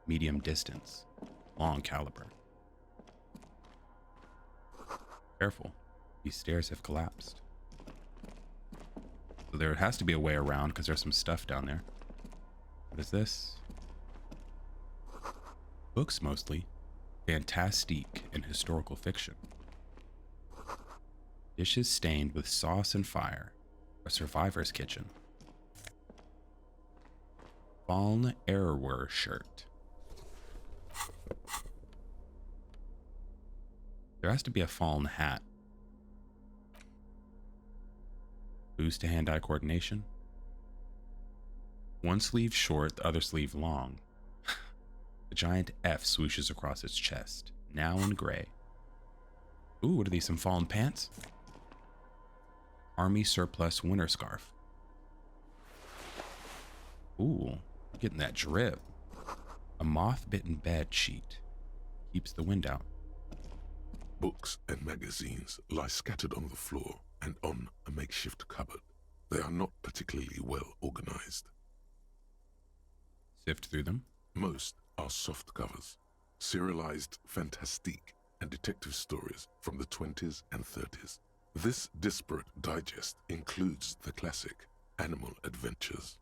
Medium distance, long caliber. Careful, these stairs have collapsed. So there has to be a way around because there's some stuff down there. What is this? Books mostly. Fantastique and historical fiction. Dishes stained with sauce and fire. A survivor's kitchen. Fallen Error shirt. There has to be a fallen hat. Boost to hand-eye coordination. One sleeve short, the other sleeve long. A giant F swooshes across its chest, now in gray. Ooh, what are these, some fallen pants? Army surplus winter scarf. Ooh, getting that drip. A moth-bitten bed sheet. Keeps the wind out.
Books and magazines lie scattered on the floor and on a makeshift cupboard. They are not particularly well organized.
Sift through them.
Most are soft covers, serialized fantastique and detective stories from the 20s and 30s. This disparate digest includes the classic Animal Adventures.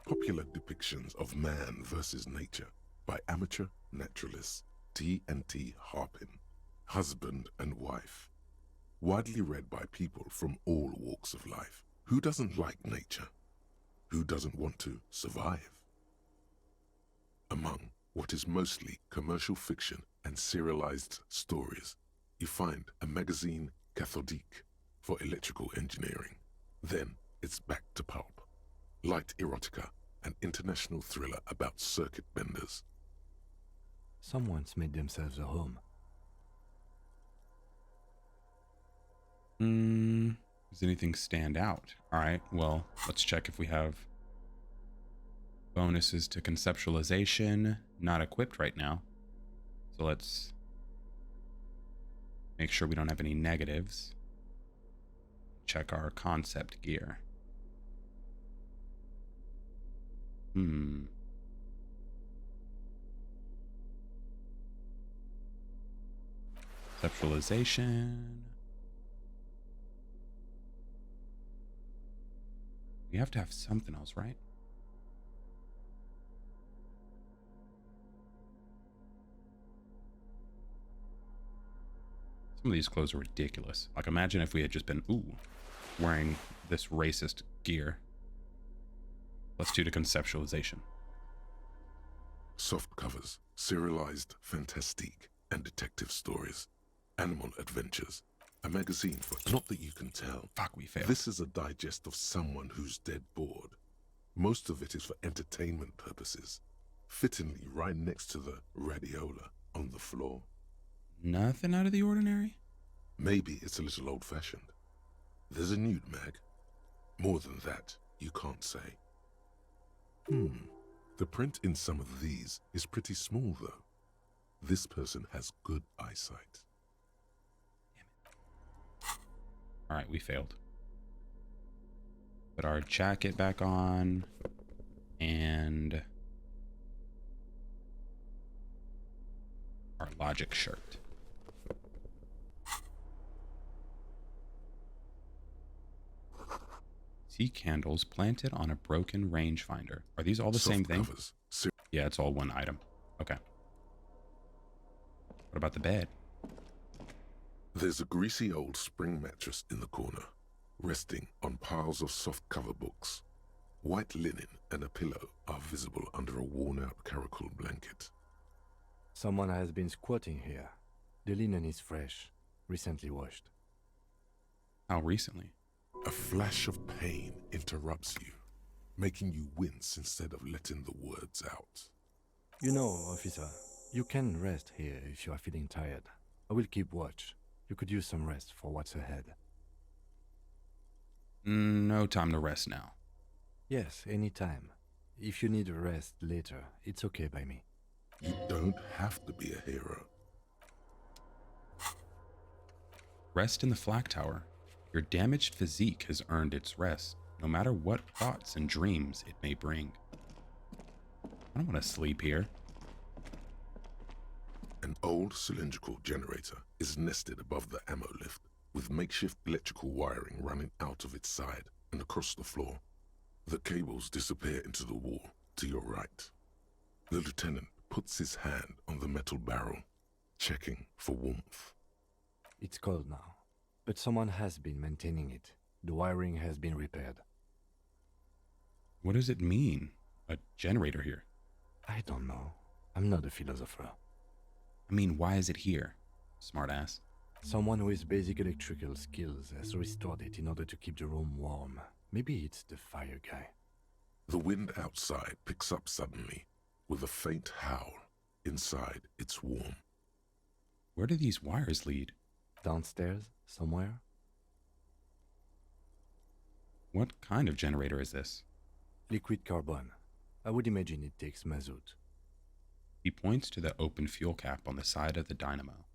Popular depictions of man versus nature by amateur naturalists T&T Harpin, husband and wife. Widely read by people from all walks of life. Who doesn't like nature? Who doesn't want to survive? Among what is mostly commercial fiction and serialized stories, you find a magazine cathodique for electrical engineering. Then it's back to pulp. Light erotica, an international thriller about circuit benders.
Someone's made themselves a home.
Does anything stand out? All right, well, let's check if we have bonuses to conceptualization. Not equipped right now. So let's make sure we don't have any negatives. Check our concept gear. Conceptualization. We have to have something else, right? Some of these clothes are ridiculous. Like, imagine if we had just been, wearing this racist gear. Let's do the conceptualization.
Soft covers, serialized fantastique and detective stories. Animal Adventures, a magazine for... Not that you can tell.
Fuck, we failed.
This is a digest of someone who's dead bored. Most of it is for entertainment purposes. Fittingly right next to the radiola on the floor.
Nothing out of the ordinary?
Maybe it's a little old-fashioned. There's a nude mag. More than that, you can't say. The print in some of these is pretty small, though. This person has good eyesight.
All right, we failed. Put our jacket back on and our logic shirt. See candles planted on a broken rangefinder. Are these all the same thing?
Covers.
Yeah, it's all one item. Okay. What about the bed?
There's a greasy old spring mattress in the corner, resting on piles of soft-cover books. White linen and a pillow are visible under a worn-out caracal blanket.
Someone has been squatting here. The linen is fresh, recently washed.
How recently?
A flash of pain interrupts you, making you wince instead of letting the words out.
You know, officer, you can rest here if you are feeling tired. I will keep watch. You could use some rest for what's ahead.
No time to rest now.
Yes, anytime. If you need a rest later, it's okay by me.
You don't have to be a hero.
Rest in the flak tower. Your damaged physique has earned its rest, no matter what thoughts and dreams it may bring. I don't want to sleep here.
An old cylindrical generator is nested above the ammo lift, with makeshift electrical wiring running out of its side and across the floor. The cables disappear into the wall to your right. The lieutenant puts his hand on the metal barrel, checking for warmth.
It's cold now, but someone has been maintaining it. The wiring has been repaired.
What does it mean? A generator here?
I don't know. I'm not a philosopher.
I mean, why is it here? Smartass.
Someone who has basic electrical skills has restored it in order to keep the room warm. Maybe it's the fire guy.
The wind outside picks up suddenly, with a faint howl. Inside, it's warm.
Where do these wires lead?
Downstairs, somewhere?
What kind of generator is this?
Liquid carbon. I would imagine it takes mazout.
He points to the open fuel cap on the side of the dynamo.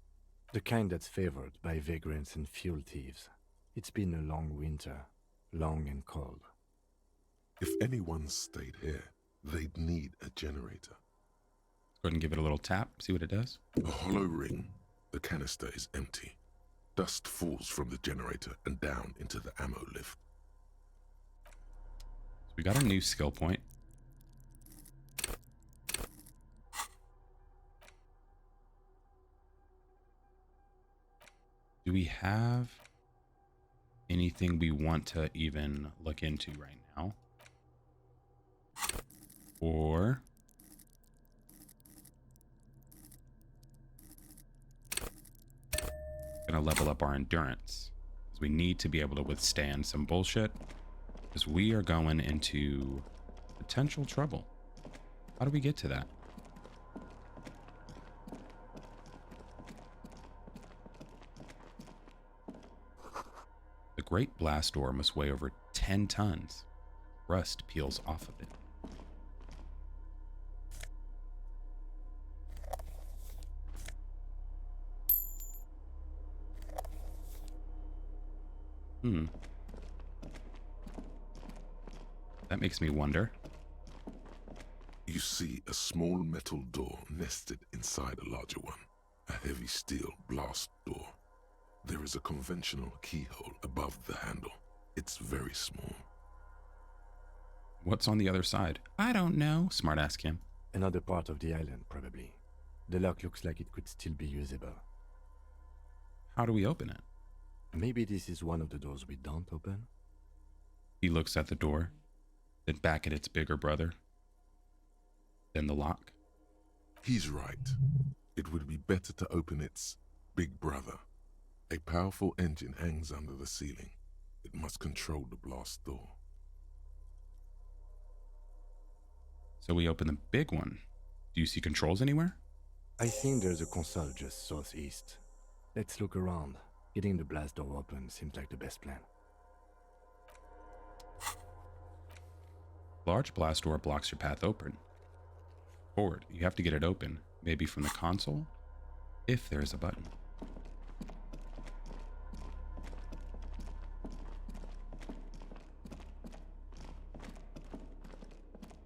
The kind that's favored by vagrants and fuel thieves. It's been a long winter, long and cold.
If anyone stayed here, they'd need a generator.
Go ahead and give it a little tap, see what it does.
A hollow ring. The canister is empty. Dust falls from the generator and down into the ammo lift.
So we got a new skill point. Do we have anything we want to even look into right now? Or gonna level up our endurance, because we need to be able to withstand some bullshit, because we are going into potential trouble. How do we get to that? The great blast door must weigh over 10 tons. Rust peels off of it. That makes me wonder.
You see a small metal door nested inside a larger one. A heavy steel blast door. There is a conventional keyhole above the handle. It's very small.
What's on the other side? I don't know, smartass Kim.
Another part of the island, probably. The lock looks like it could still be usable.
How do we open it?
Maybe this is one of the doors we don't open?
He looks at the door, then back at its bigger brother, then the lock.
He's right. It would be better to open its big brother. A powerful engine hangs under the ceiling. It must control the blast door.
So we open the big one. Do you see controls anywhere?
I think there's a console just southeast. Let's look around. Getting the blast door open seems like the best plan.
Large blast door blocks your path open. Forward, you have to get it open, maybe from the console, if there is a button.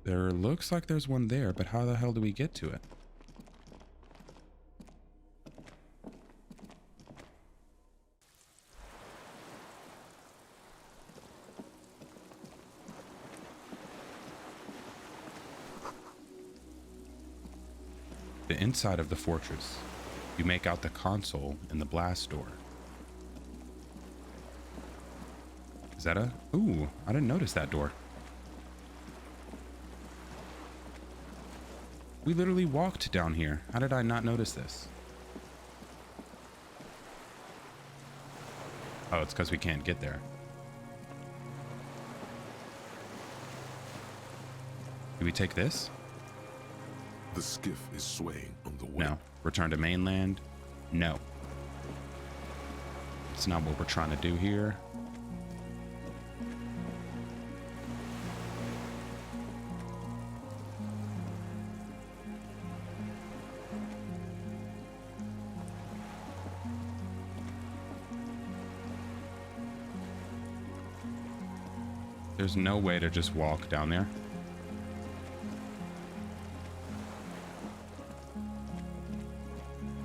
There looks like there's one there, but how the hell do we get to it? The inside of the fortress. You make out the console and the blast door. Is that a... Ooh, I didn't notice that door. We literally walked down here. How did I not notice this? Oh, it's because we can't get there. Do we take this?
The skiff is swaying on the wind.
No. Return to mainland? No. It's not what we're trying to do here. There's no way to just walk down there.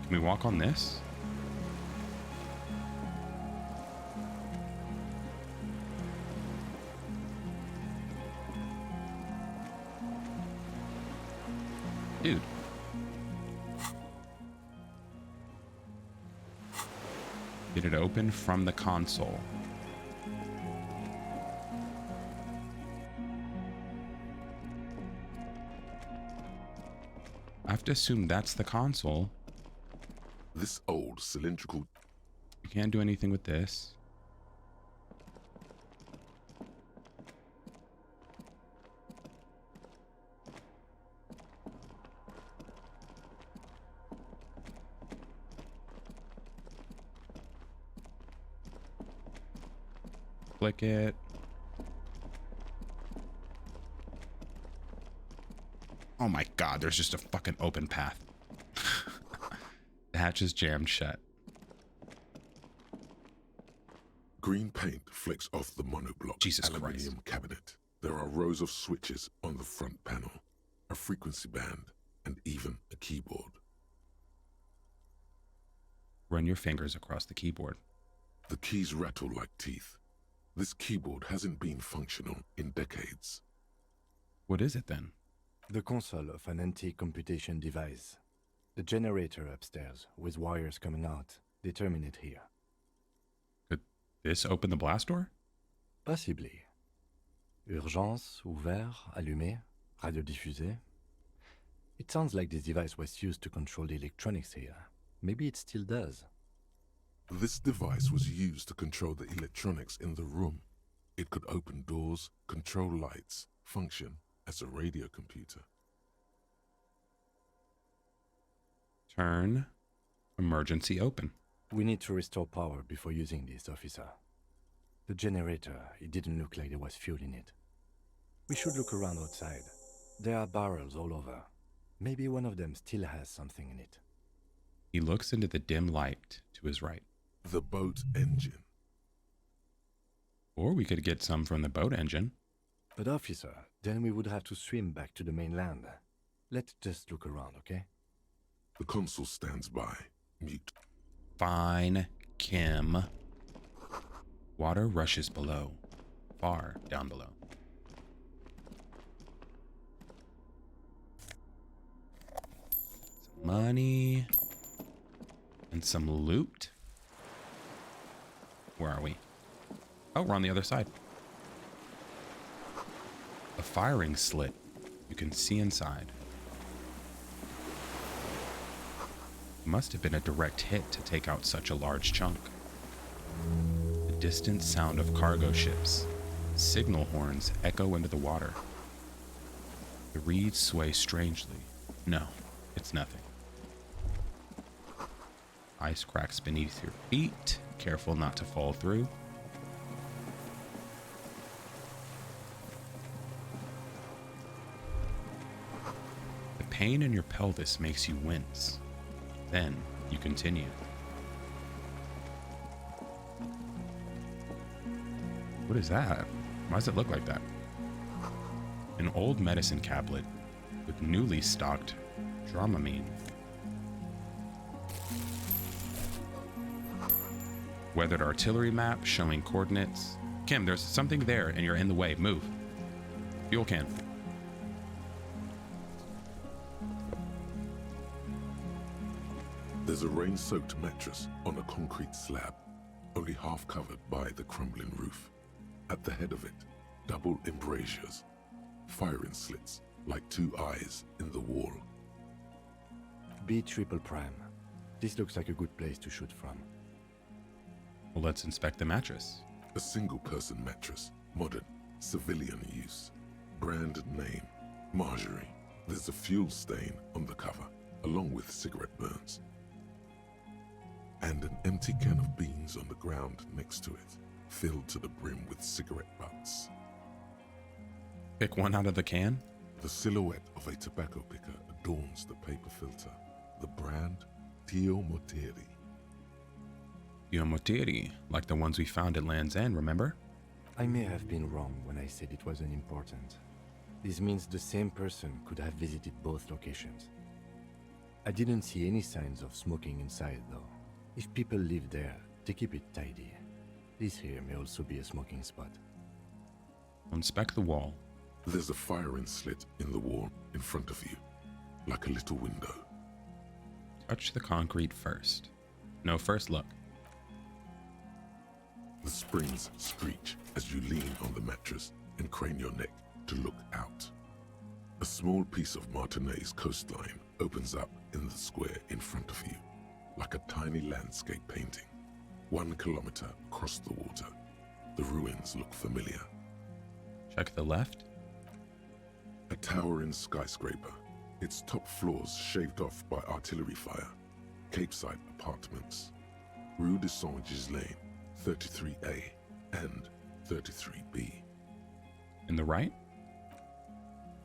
Can we walk on this? Dude. Get it open from the console. I have to assume that's the console.
This old cylindrical...
You can't do anything with this. Click it. Oh my god, there's just a fucking open path. The hatch is jammed shut.
Green paint flecks off the monoblock
Jesus
aluminium cabinet. There are rows of switches on the front panel, a frequency band, and even a keyboard.
Run your fingers across the keyboard.
The keys rattle like teeth. This keyboard hasn't been functional in decades.
What is it then?
The console of an antique computation device. The generator upstairs, with wires coming out, they terminate here.
Could this open the blast door?
Possibly. Urgence, ouvert, allumé, radiodiffusé. It sounds like this device was used to control the electronics here. Maybe it still does.
This device was used to control the electronics in the room. It could open doors, control lights, function as a radio computer.
Turn emergency open.
We need to restore power before using this, officer. The generator, it didn't look like there was fuel in it. We should look around outside. There are barrels all over. Maybe one of them still has something in it.
He looks into the dim light to his right.
The boat engine.
Or we could get some from the boat engine.
But officer, then we would have to swim back to the mainland. Let's just look around, okay?
The console stands by, mute.
Fine, Kim. Water rushes below, far down below. Some money and some loot. Where are we? Oh, we're on the other side. A firing slit. You can see inside. It must have been a direct hit to take out such a large chunk. The distant sound of cargo ships. Signal horns echo into the water. The reeds sway strangely. No, it's nothing. Ice cracks beneath your feet. Careful not to fall through. The pain in your pelvis makes you wince. Then you continue. What is that? Why does it look like that? An old medicine cabinet with newly stocked Dramamine. Weathered artillery map showing coordinates. Kim, there's something there and you're in the way. Move. Fuel can.
There's a rain-soaked mattress on a concrete slab, only half covered by the crumbling roof. At the head of it, double embrasures, firing slits like two eyes in the wall.
B triple prime. This looks like a good place to shoot from.
Well, let's inspect the mattress.
A single-person mattress, modern, civilian use. Brand name, Marjorie. There's a fuel stain on the cover, along with cigarette burns. And an empty can of beans on the ground next to it, filled to the brim with cigarette butts.
Pick one out of the can.
The silhouette of a tobacco picker adorns the paper filter. The brand, Tio Moteri.
Yomotiri, like the ones we found at Land's End, remember?
I may have been wrong when I said it wasn't important. This means the same person could have visited both locations. I didn't see any signs of smoking inside, though. If people live there, they keep it tidy. This here may also be a smoking spot.
Inspect the wall.
There's a firing slit in the wall in front of you, like a little window.
Touch the concrete first. No, first look.
The springs screech as you lean on the mattress and crane your neck to look out. A small piece of Martinez coastline opens up in the square in front of you, like a tiny landscape painting. 1 kilometer across the water. The ruins look familiar.
Check the left.
A towering skyscraper, its top floors shaved off by artillery fire. Capeside apartments. Rue de Saint-Ghislain, 33A and 33B.
In the right?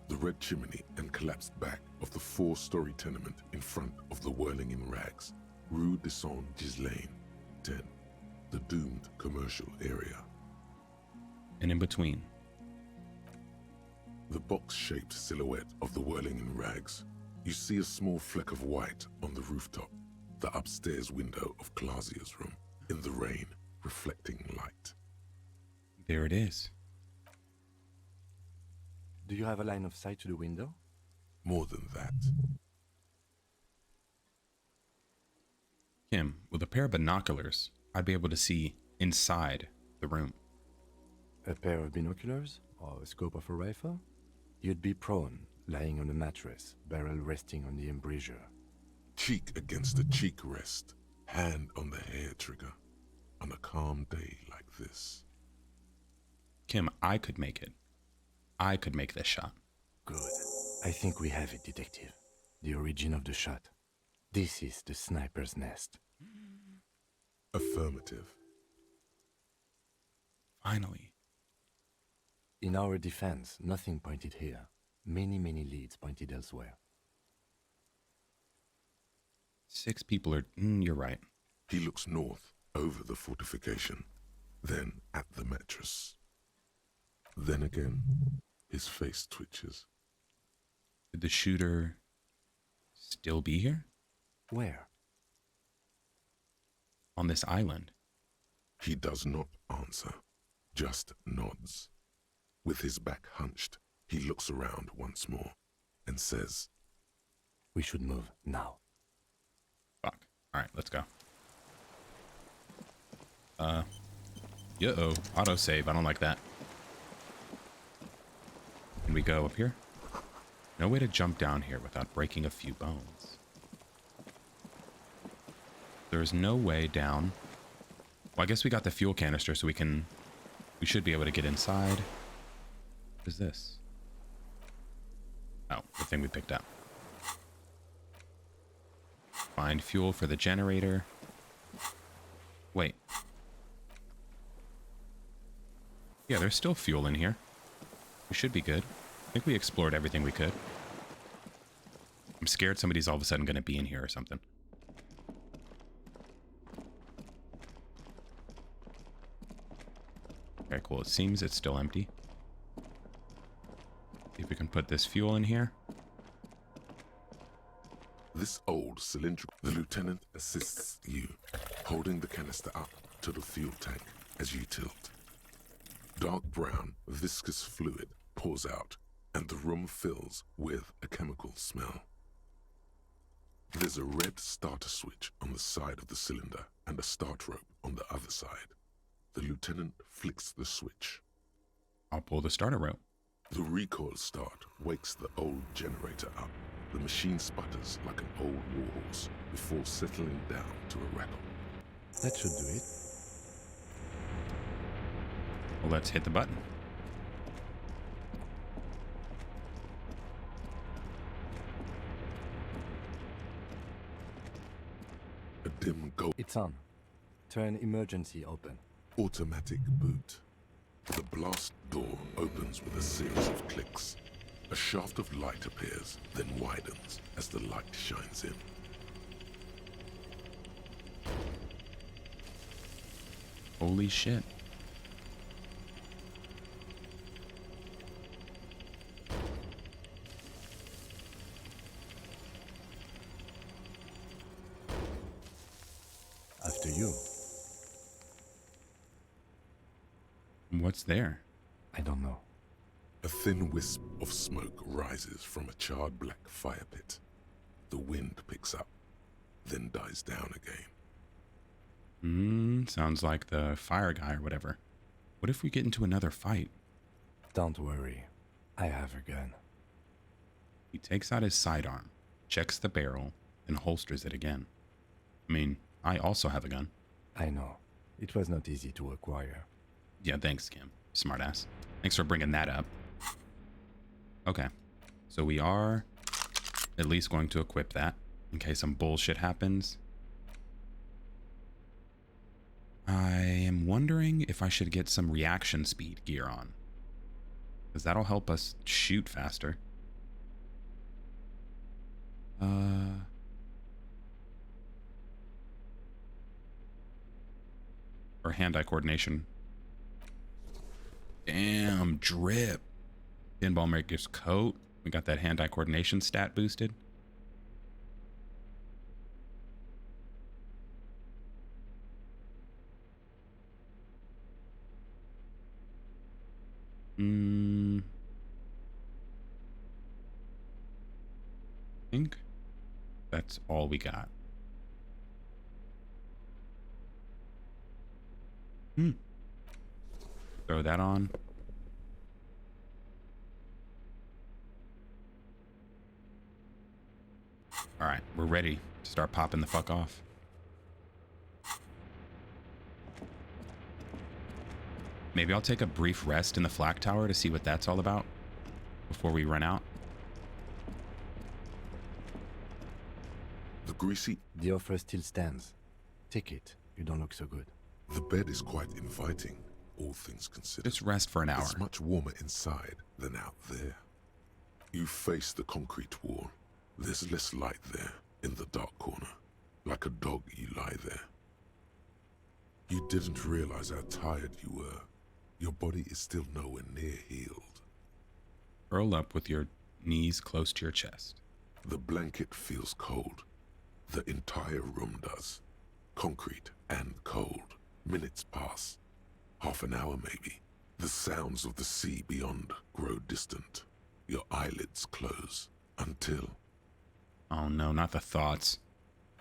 The red chimney and collapsed back of the 4-story tenement in front of the Whirling in Rags, Rue de Saint-Ghislain, 10, the doomed commercial area.
And in between?
The box-shaped silhouette of the Whirling in Rags. You see a small fleck of white on the rooftop, the upstairs window of Clausia's room, in the rain, reflecting light.
There it is.
Do you have a line of sight to the window?
More than that.
Kim, with a pair of binoculars, I'd be able to see inside the room.
A pair of binoculars? Or a scope of a rifle? You'd be prone, lying on a mattress, barrel resting on the embrasure.
Cheek against a cheek rest, hand on the hair trigger, on a calm day like this.
Kim, I could make it. I could make this shot.
Good. I think we have it, Detective. The origin of the shot. This is the sniper's nest.
Affirmative.
Finally.
In our defense, nothing pointed here. Many leads pointed elsewhere.
6 people are... you're right.
He looks north, over the fortification, then at the mattress. Then again, his face twitches.
Could the shooter still be here?
Where?
On this island.
He does not answer, just nods. With his back hunched, he looks around once more and says,
"We should move now."
Fuck. Alright, let's go. Uh-oh. Autosave. I don't like that. Can we go up here? No way to jump down here without breaking a few bones. There's no way down. Well, I guess we got the fuel canister, so we should be able to get inside. What is this? Oh, the thing we picked up. Find fuel for the generator. Wait. Yeah, there's still fuel in here. We should be good. I think we explored everything we could. I'm scared somebody's all of a sudden going to be in here or something. Okay, cool. It seems it's still empty. See if we can put this fuel in here.
This old cylindrical... The lieutenant assists you, holding the canister up to the fuel tank as you tilt. Dark brown, viscous fluid pours out, and the room fills with a chemical smell. There's a red starter switch on the side of the cylinder and a start rope on the other side. The lieutenant flicks the switch.
I'll pull the starter rope.
The recoil start wakes the old generator up. The machine sputters like an old warhorse before settling down to a rattle.
That should do it.
Well, let's hit the button.
A dim gold
It's on. Turn emergency open.
automatic boot. The blast door opens with a series of clicks. A shaft of light appears, then widens as the light shines in.
Holy shit.
you?
What's there?
I don't know.
A thin wisp of smoke rises from a charred black fire pit. The wind picks up, then dies down again.
Sounds like the fire guy or whatever. What if we get into another fight?
Don't worry. I have a gun.
He takes out his sidearm, checks the barrel, and holsters it again. I mean, I also have a gun.
I know. It was not easy to acquire.
Yeah, thanks, Kim. Smartass. Thanks for bringing that up. Okay. So we are at least going to equip that in case some bullshit happens. I am wondering if I should get some reaction speed gear on, because that'll help us shoot faster. Or hand-eye coordination. Damn, drip. Pinball Maker's coat. We got that hand-eye coordination stat boosted. I think that's all we got. Throw that on. All right, we're ready to start popping the fuck off. Maybe I'll take a brief rest in the flak tower to see what that's all about before we run out.
The greasy...
The offer still stands. Take it. You don't look so good.
The bed is quite inviting, all things considered.
Just rest for an hour.
It's much warmer inside than out there. You face the concrete wall. There's less light there, in the dark corner. Like a dog, you lie there. You didn't realize how tired you were. Your body is still nowhere near healed.
Curl up with your knees close to your chest.
The blanket feels cold. The entire room does. Concrete and cold. Minutes pass. Half an hour maybe. The sounds of the sea beyond grow distant. Your eyelids close. Until...
Oh no, not the thoughts.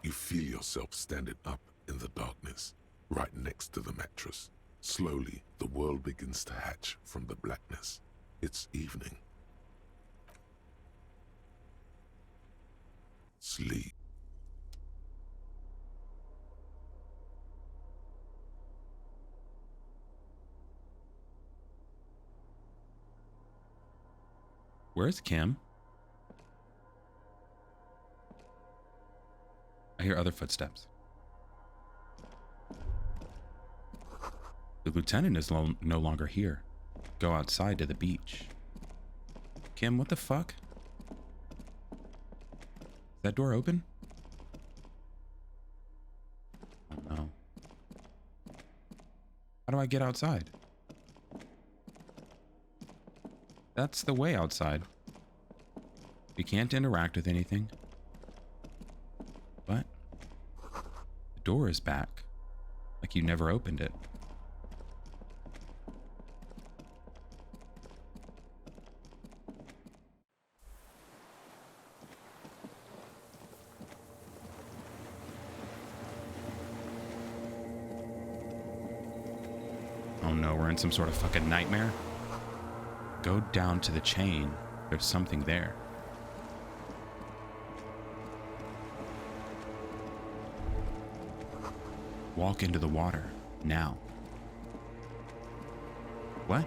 You feel yourself standing up in the darkness, right next to the mattress. Slowly, the world begins to hatch from the blackness. It's evening. Sleep.
Where's Kim? I hear other footsteps. The lieutenant is no longer here. Go outside to the beach. Kim, what the fuck? Is that door open? Oh no. How do I get outside? That's the way outside. You can't interact with anything. What? The door is back. Like you never opened it. Oh no, we're in some sort of fucking nightmare. Go down to the chain. There's something there. Walk into the water, now. What?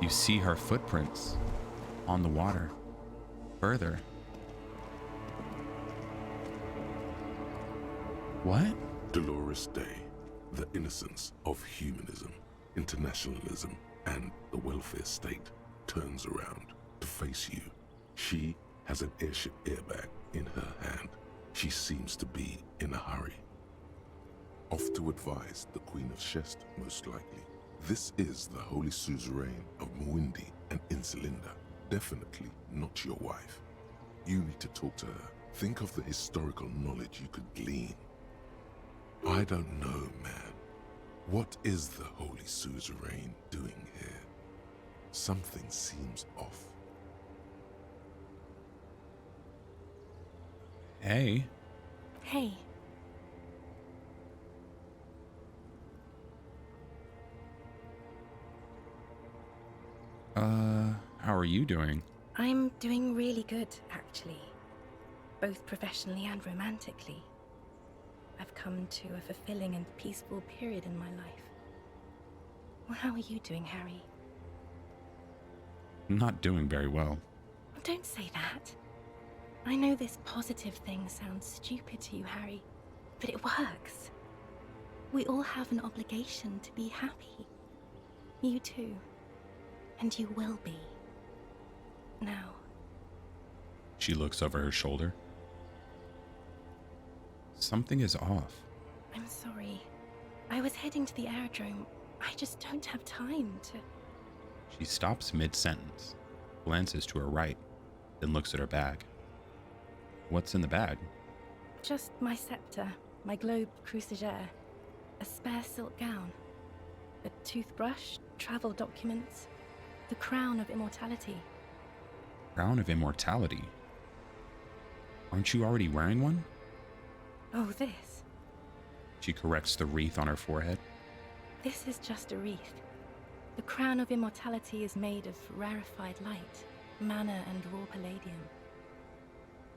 You see her footprints on the water. Further. What?
Dolores Day, the innocence of humanism, internationalism, and the welfare state turns around to face you. She has an airship airbag in her hand. She seems to be in a hurry. Off to advise the Queen of Shest, most likely. This is the Holy Suzerain of Mwindi and Insulinda. Definitely not your wife. You need to talk to her. Think of the historical knowledge you could glean. I don't know, man. What is the Holy Suzerain doing here? Something seems off.
Hey.
Hey.
How are you doing?
I'm doing really good, actually. Both professionally and romantically. I've come to a fulfilling and peaceful period in my life. Well, how are you doing, Harry?
I'm not doing very well.
Don't say that. I know this positive thing sounds stupid to you, Harry, but it works. We all have an obligation to be happy. You too. And you will be. Now.
She looks over her shoulder. Something is off.
I'm sorry. I was heading to the aerodrome. I just don't have time to...
She stops mid-sentence, glances to her right, then looks at her bag. What's in the bag?
Just my scepter, my globe cruciger, a spare silk gown, a toothbrush, travel documents, the crown of immortality.
Crown of immortality? Aren't you already wearing one?
Oh, this.
She corrects the wreath on her forehead.
This is just a wreath. The crown of immortality is made of rarefied light, mana and raw palladium.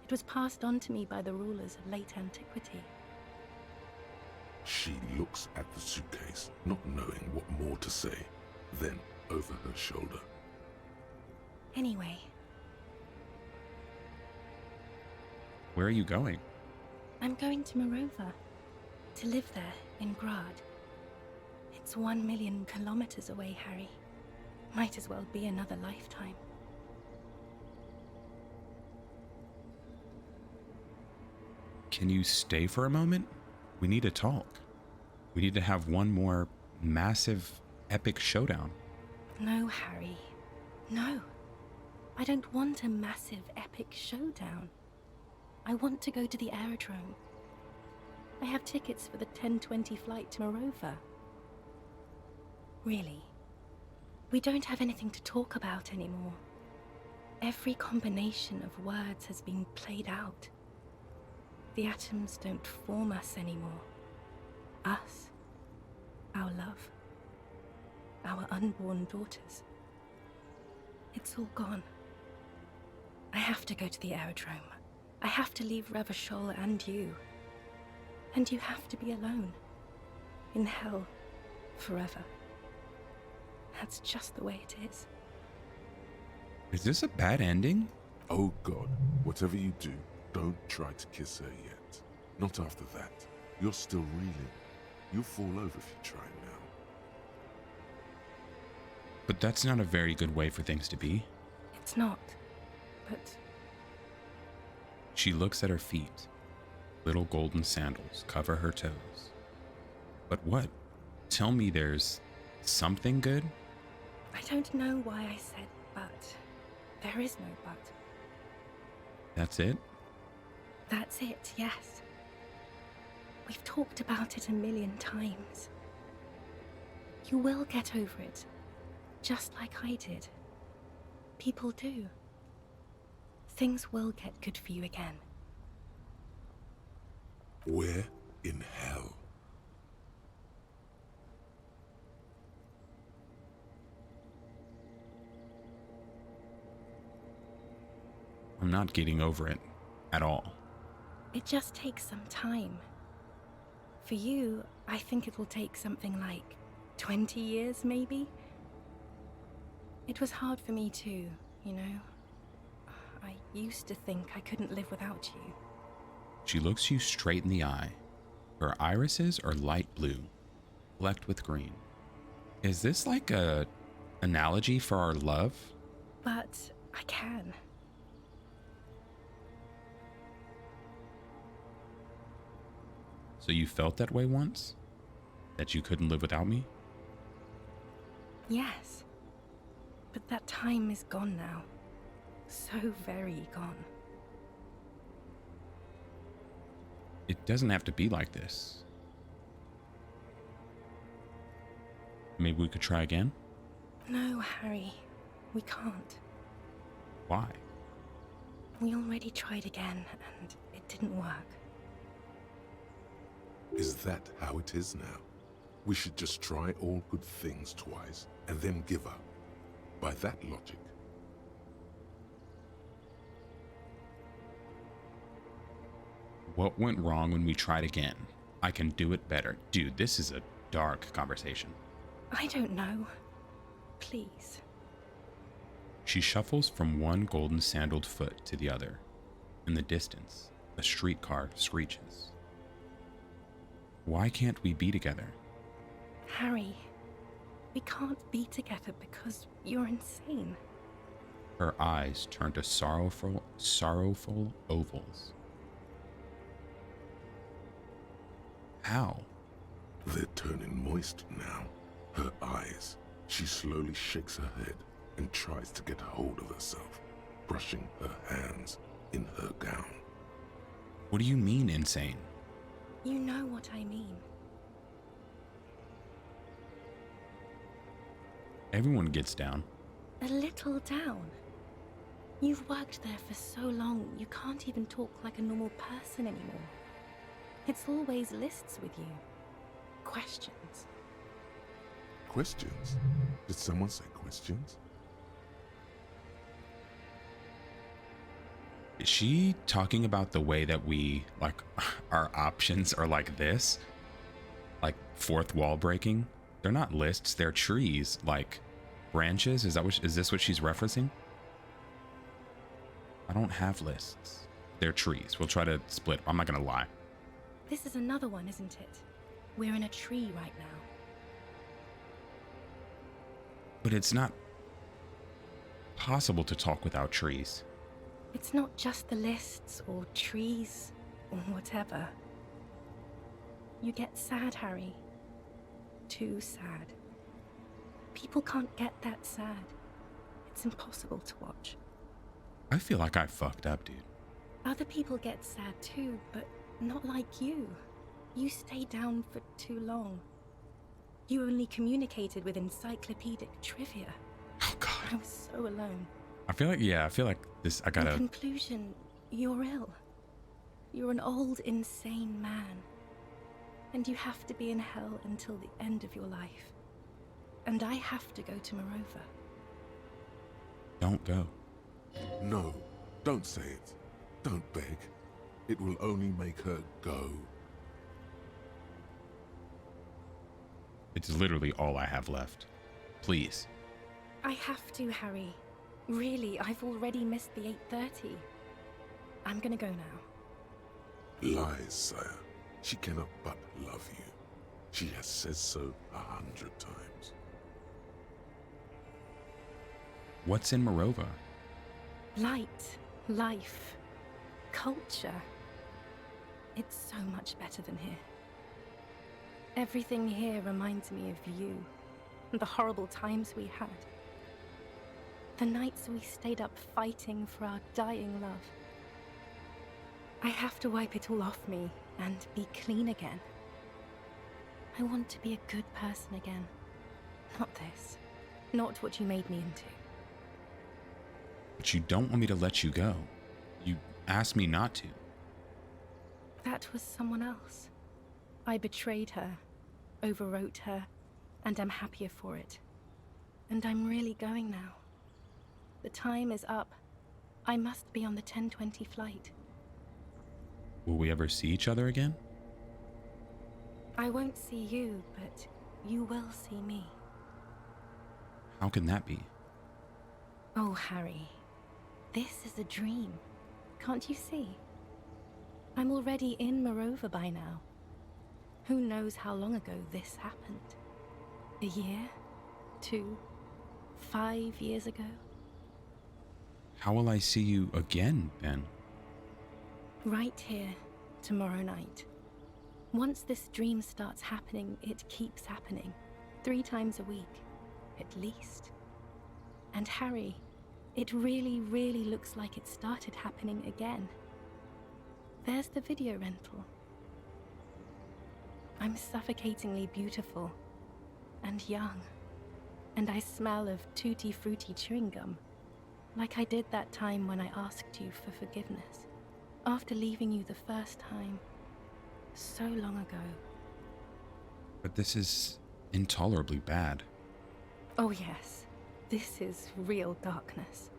It was passed on to me by the rulers of late antiquity.
She looks at the suitcase, not knowing what more to say, then over her shoulder.
Anyway.
Where are you going?
I'm going to Morova, to live there in Grad. It's 1 million kilometers away, Harry. Might as well be another lifetime.
Can you stay for a moment? We need to talk. We need to have one more massive, epic showdown.
No, Harry. No. I don't want a massive, epic showdown. I want to go to the aerodrome. I have tickets for the 10:20 flight to Morova. Really. We don't have anything to talk about anymore. Every combination of words has been played out. The atoms don't form us anymore. Us. Our love. Our unborn daughters. It's all gone. I have to go to the aerodrome. I have to leave Revachol and you. And you have to be alone. In hell. Forever. That's just the way it is.
Is this a bad ending?
Oh God, whatever you do, don't try to kiss her yet. Not after that. You're still reeling. You'll fall over if you try now.
But that's not a very good way for things to be.
It's not. But...
She looks at her feet. Little golden sandals cover her toes. But what? Tell me there's something good?
I don't know why I said but. There is no but.
That's it?
That's it, yes. We've talked about it 1,000,000 times. You will get over it, just like I did. People do. Things will get good for you again.
Where in hell?
I'm not getting over it at all.
It just takes some time. For you, I think it will take something like 20 years, maybe? It was hard for me too, you know? I used to think I couldn't live without you.
She looks you straight in the eye. Her irises are light blue, flecked with green. Is this like a analogy for our love?
But I can.
So you felt that way once? That you couldn't live without me?
Yes. But that time is gone now. So very gone.
It doesn't have to be like this. Maybe we could try again?
No, Harry. We can't.
Why?
We already tried again, and it didn't work.
Is that how it is now? We should just try all good things twice and then give up. By that logic.
What went wrong when we tried again? I can do it better. Dude, this is a dark conversation.
I don't know. Please.
She shuffles from one golden sandaled foot to the other. In the distance, a streetcar screeches. Why can't we be together?
Harry, we can't be together because you're insane.
Her eyes turn to sorrowful ovals. How?
They're turning moist now. Her eyes. She slowly shakes her head and tries to get hold of herself, brushing her hands in her gown.
What do you mean, insane?
You know what I mean.
Everyone gets down.
A little down. You've worked there for so long, you can't even talk like a normal person anymore. It's always lists with you. Questions.
Questions? Did someone say questions?
Is she talking about the way that we, like, our options are like this? Like fourth wall breaking? They're not lists, they're trees, like branches. Is this what she's referencing? I don't have lists. They're trees. We'll try to split. I'm not gonna lie.
This is another one, isn't it? We're in a tree right now.
But it's not possible to talk without trees.
It's not just the lists or trees or whatever. You get sad, Harry. Too sad. People can't get that sad. It's impossible to watch.
I feel like I fucked up, dude.
Other people get sad too, but not like you. You stayed down for too long. You only communicated with encyclopedic trivia.
Oh, God.
I was so alone.
I feel like this, I gotta...
In conclusion, you're ill. You're an old, insane man. And you have to be in hell until the end of your life. And I have to go to Morova.
Don't go.
No, don't say it. Don't beg. It will only make her go.
It's literally all I have left. Please.
I have to, Harry. Really, I've already missed the 8:30. I'm gonna go now.
Lies, sire. She cannot but love you. She has said so 100 times.
What's in Morova?
Light, life, culture. It's so much better than here. Everything here reminds me of you, and the horrible times we had. The nights we stayed up fighting for our dying love. I have to wipe it all off me and be clean again. I want to be a good person again. Not this. Not what you made me into.
But you don't want me to let you go. You asked me not to.
That was someone else. I betrayed her, overwrote her, and I'm happier for it. And I'm really going now. The time is up. I must be on the 10:20 flight.
Will we ever see each other again?
I won't see you, but you will see me.
How can that be?
Oh, Harry. This is a dream. Can't you see? I'm already in Morova by now. Who knows how long ago this happened? A year? 2? 5 years ago?
How will I see you again, Ben?
Right here, tomorrow night. Once this dream starts happening, it keeps happening. 3 times a week, at least. And Harry, it really, really looks like it started happening again. There's the video rental. I'm suffocatingly beautiful. and young. And I smell of tutti frutti chewing gum, like I did that time when I asked you for forgiveness, after leaving you the first time, so long ago.
But this is intolerably bad.
Oh yes, this is real darkness.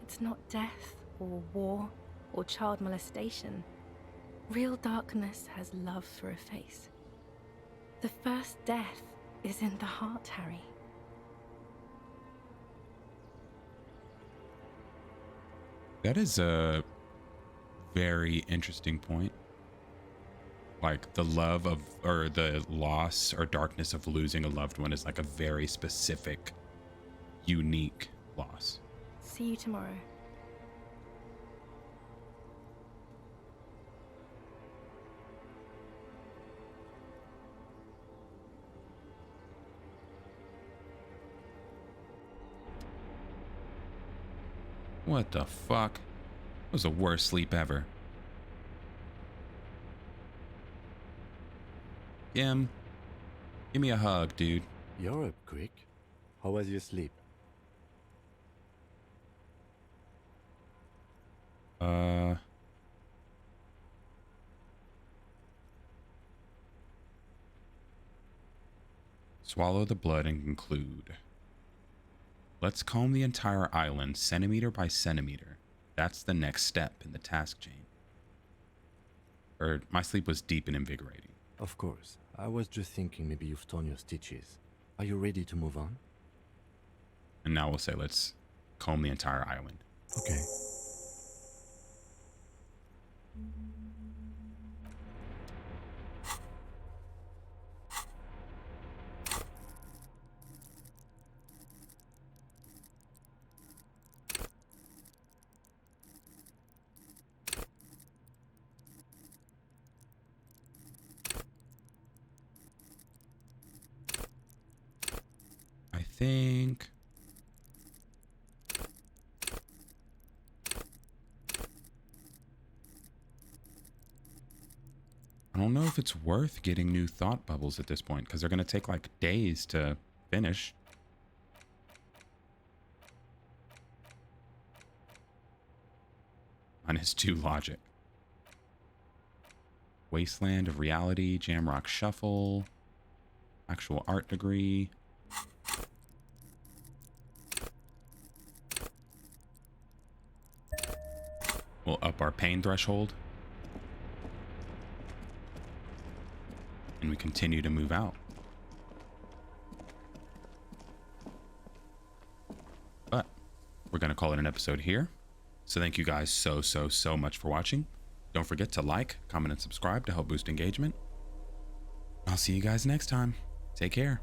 It's not death or war or child molestation. Real darkness has love for a face. The first death is in the heart, Harry.
That is a very interesting point. Like the love of, or the loss or darkness of losing a loved one is like a very specific, unique loss.
See you tomorrow.
What the fuck? It was the worst sleep ever. Kim, give me a hug, dude.
You're up quick. How was your sleep?
Swallow the blood and conclude. Let's comb the entire island centimeter by centimeter. That's the next step in the task chain. My sleep was deep and invigorating.
Of course. I was just thinking maybe you've torn your stitches. Are you ready to move on?
And now we'll say let's comb the entire island.
Okay.
I think I don't know if it's worth getting new thought bubbles at this point, because they're going to take like days to finish. -2 logic. Wasteland of Reality, Jamrock Shuffle, Actual Art Degree. We'll up our pain threshold. And we continue to move out. But we're going to call it an episode here. So thank you guys so much for watching. Don't forget to like, comment, and subscribe to help boost engagement. I'll see you guys next time. Take care.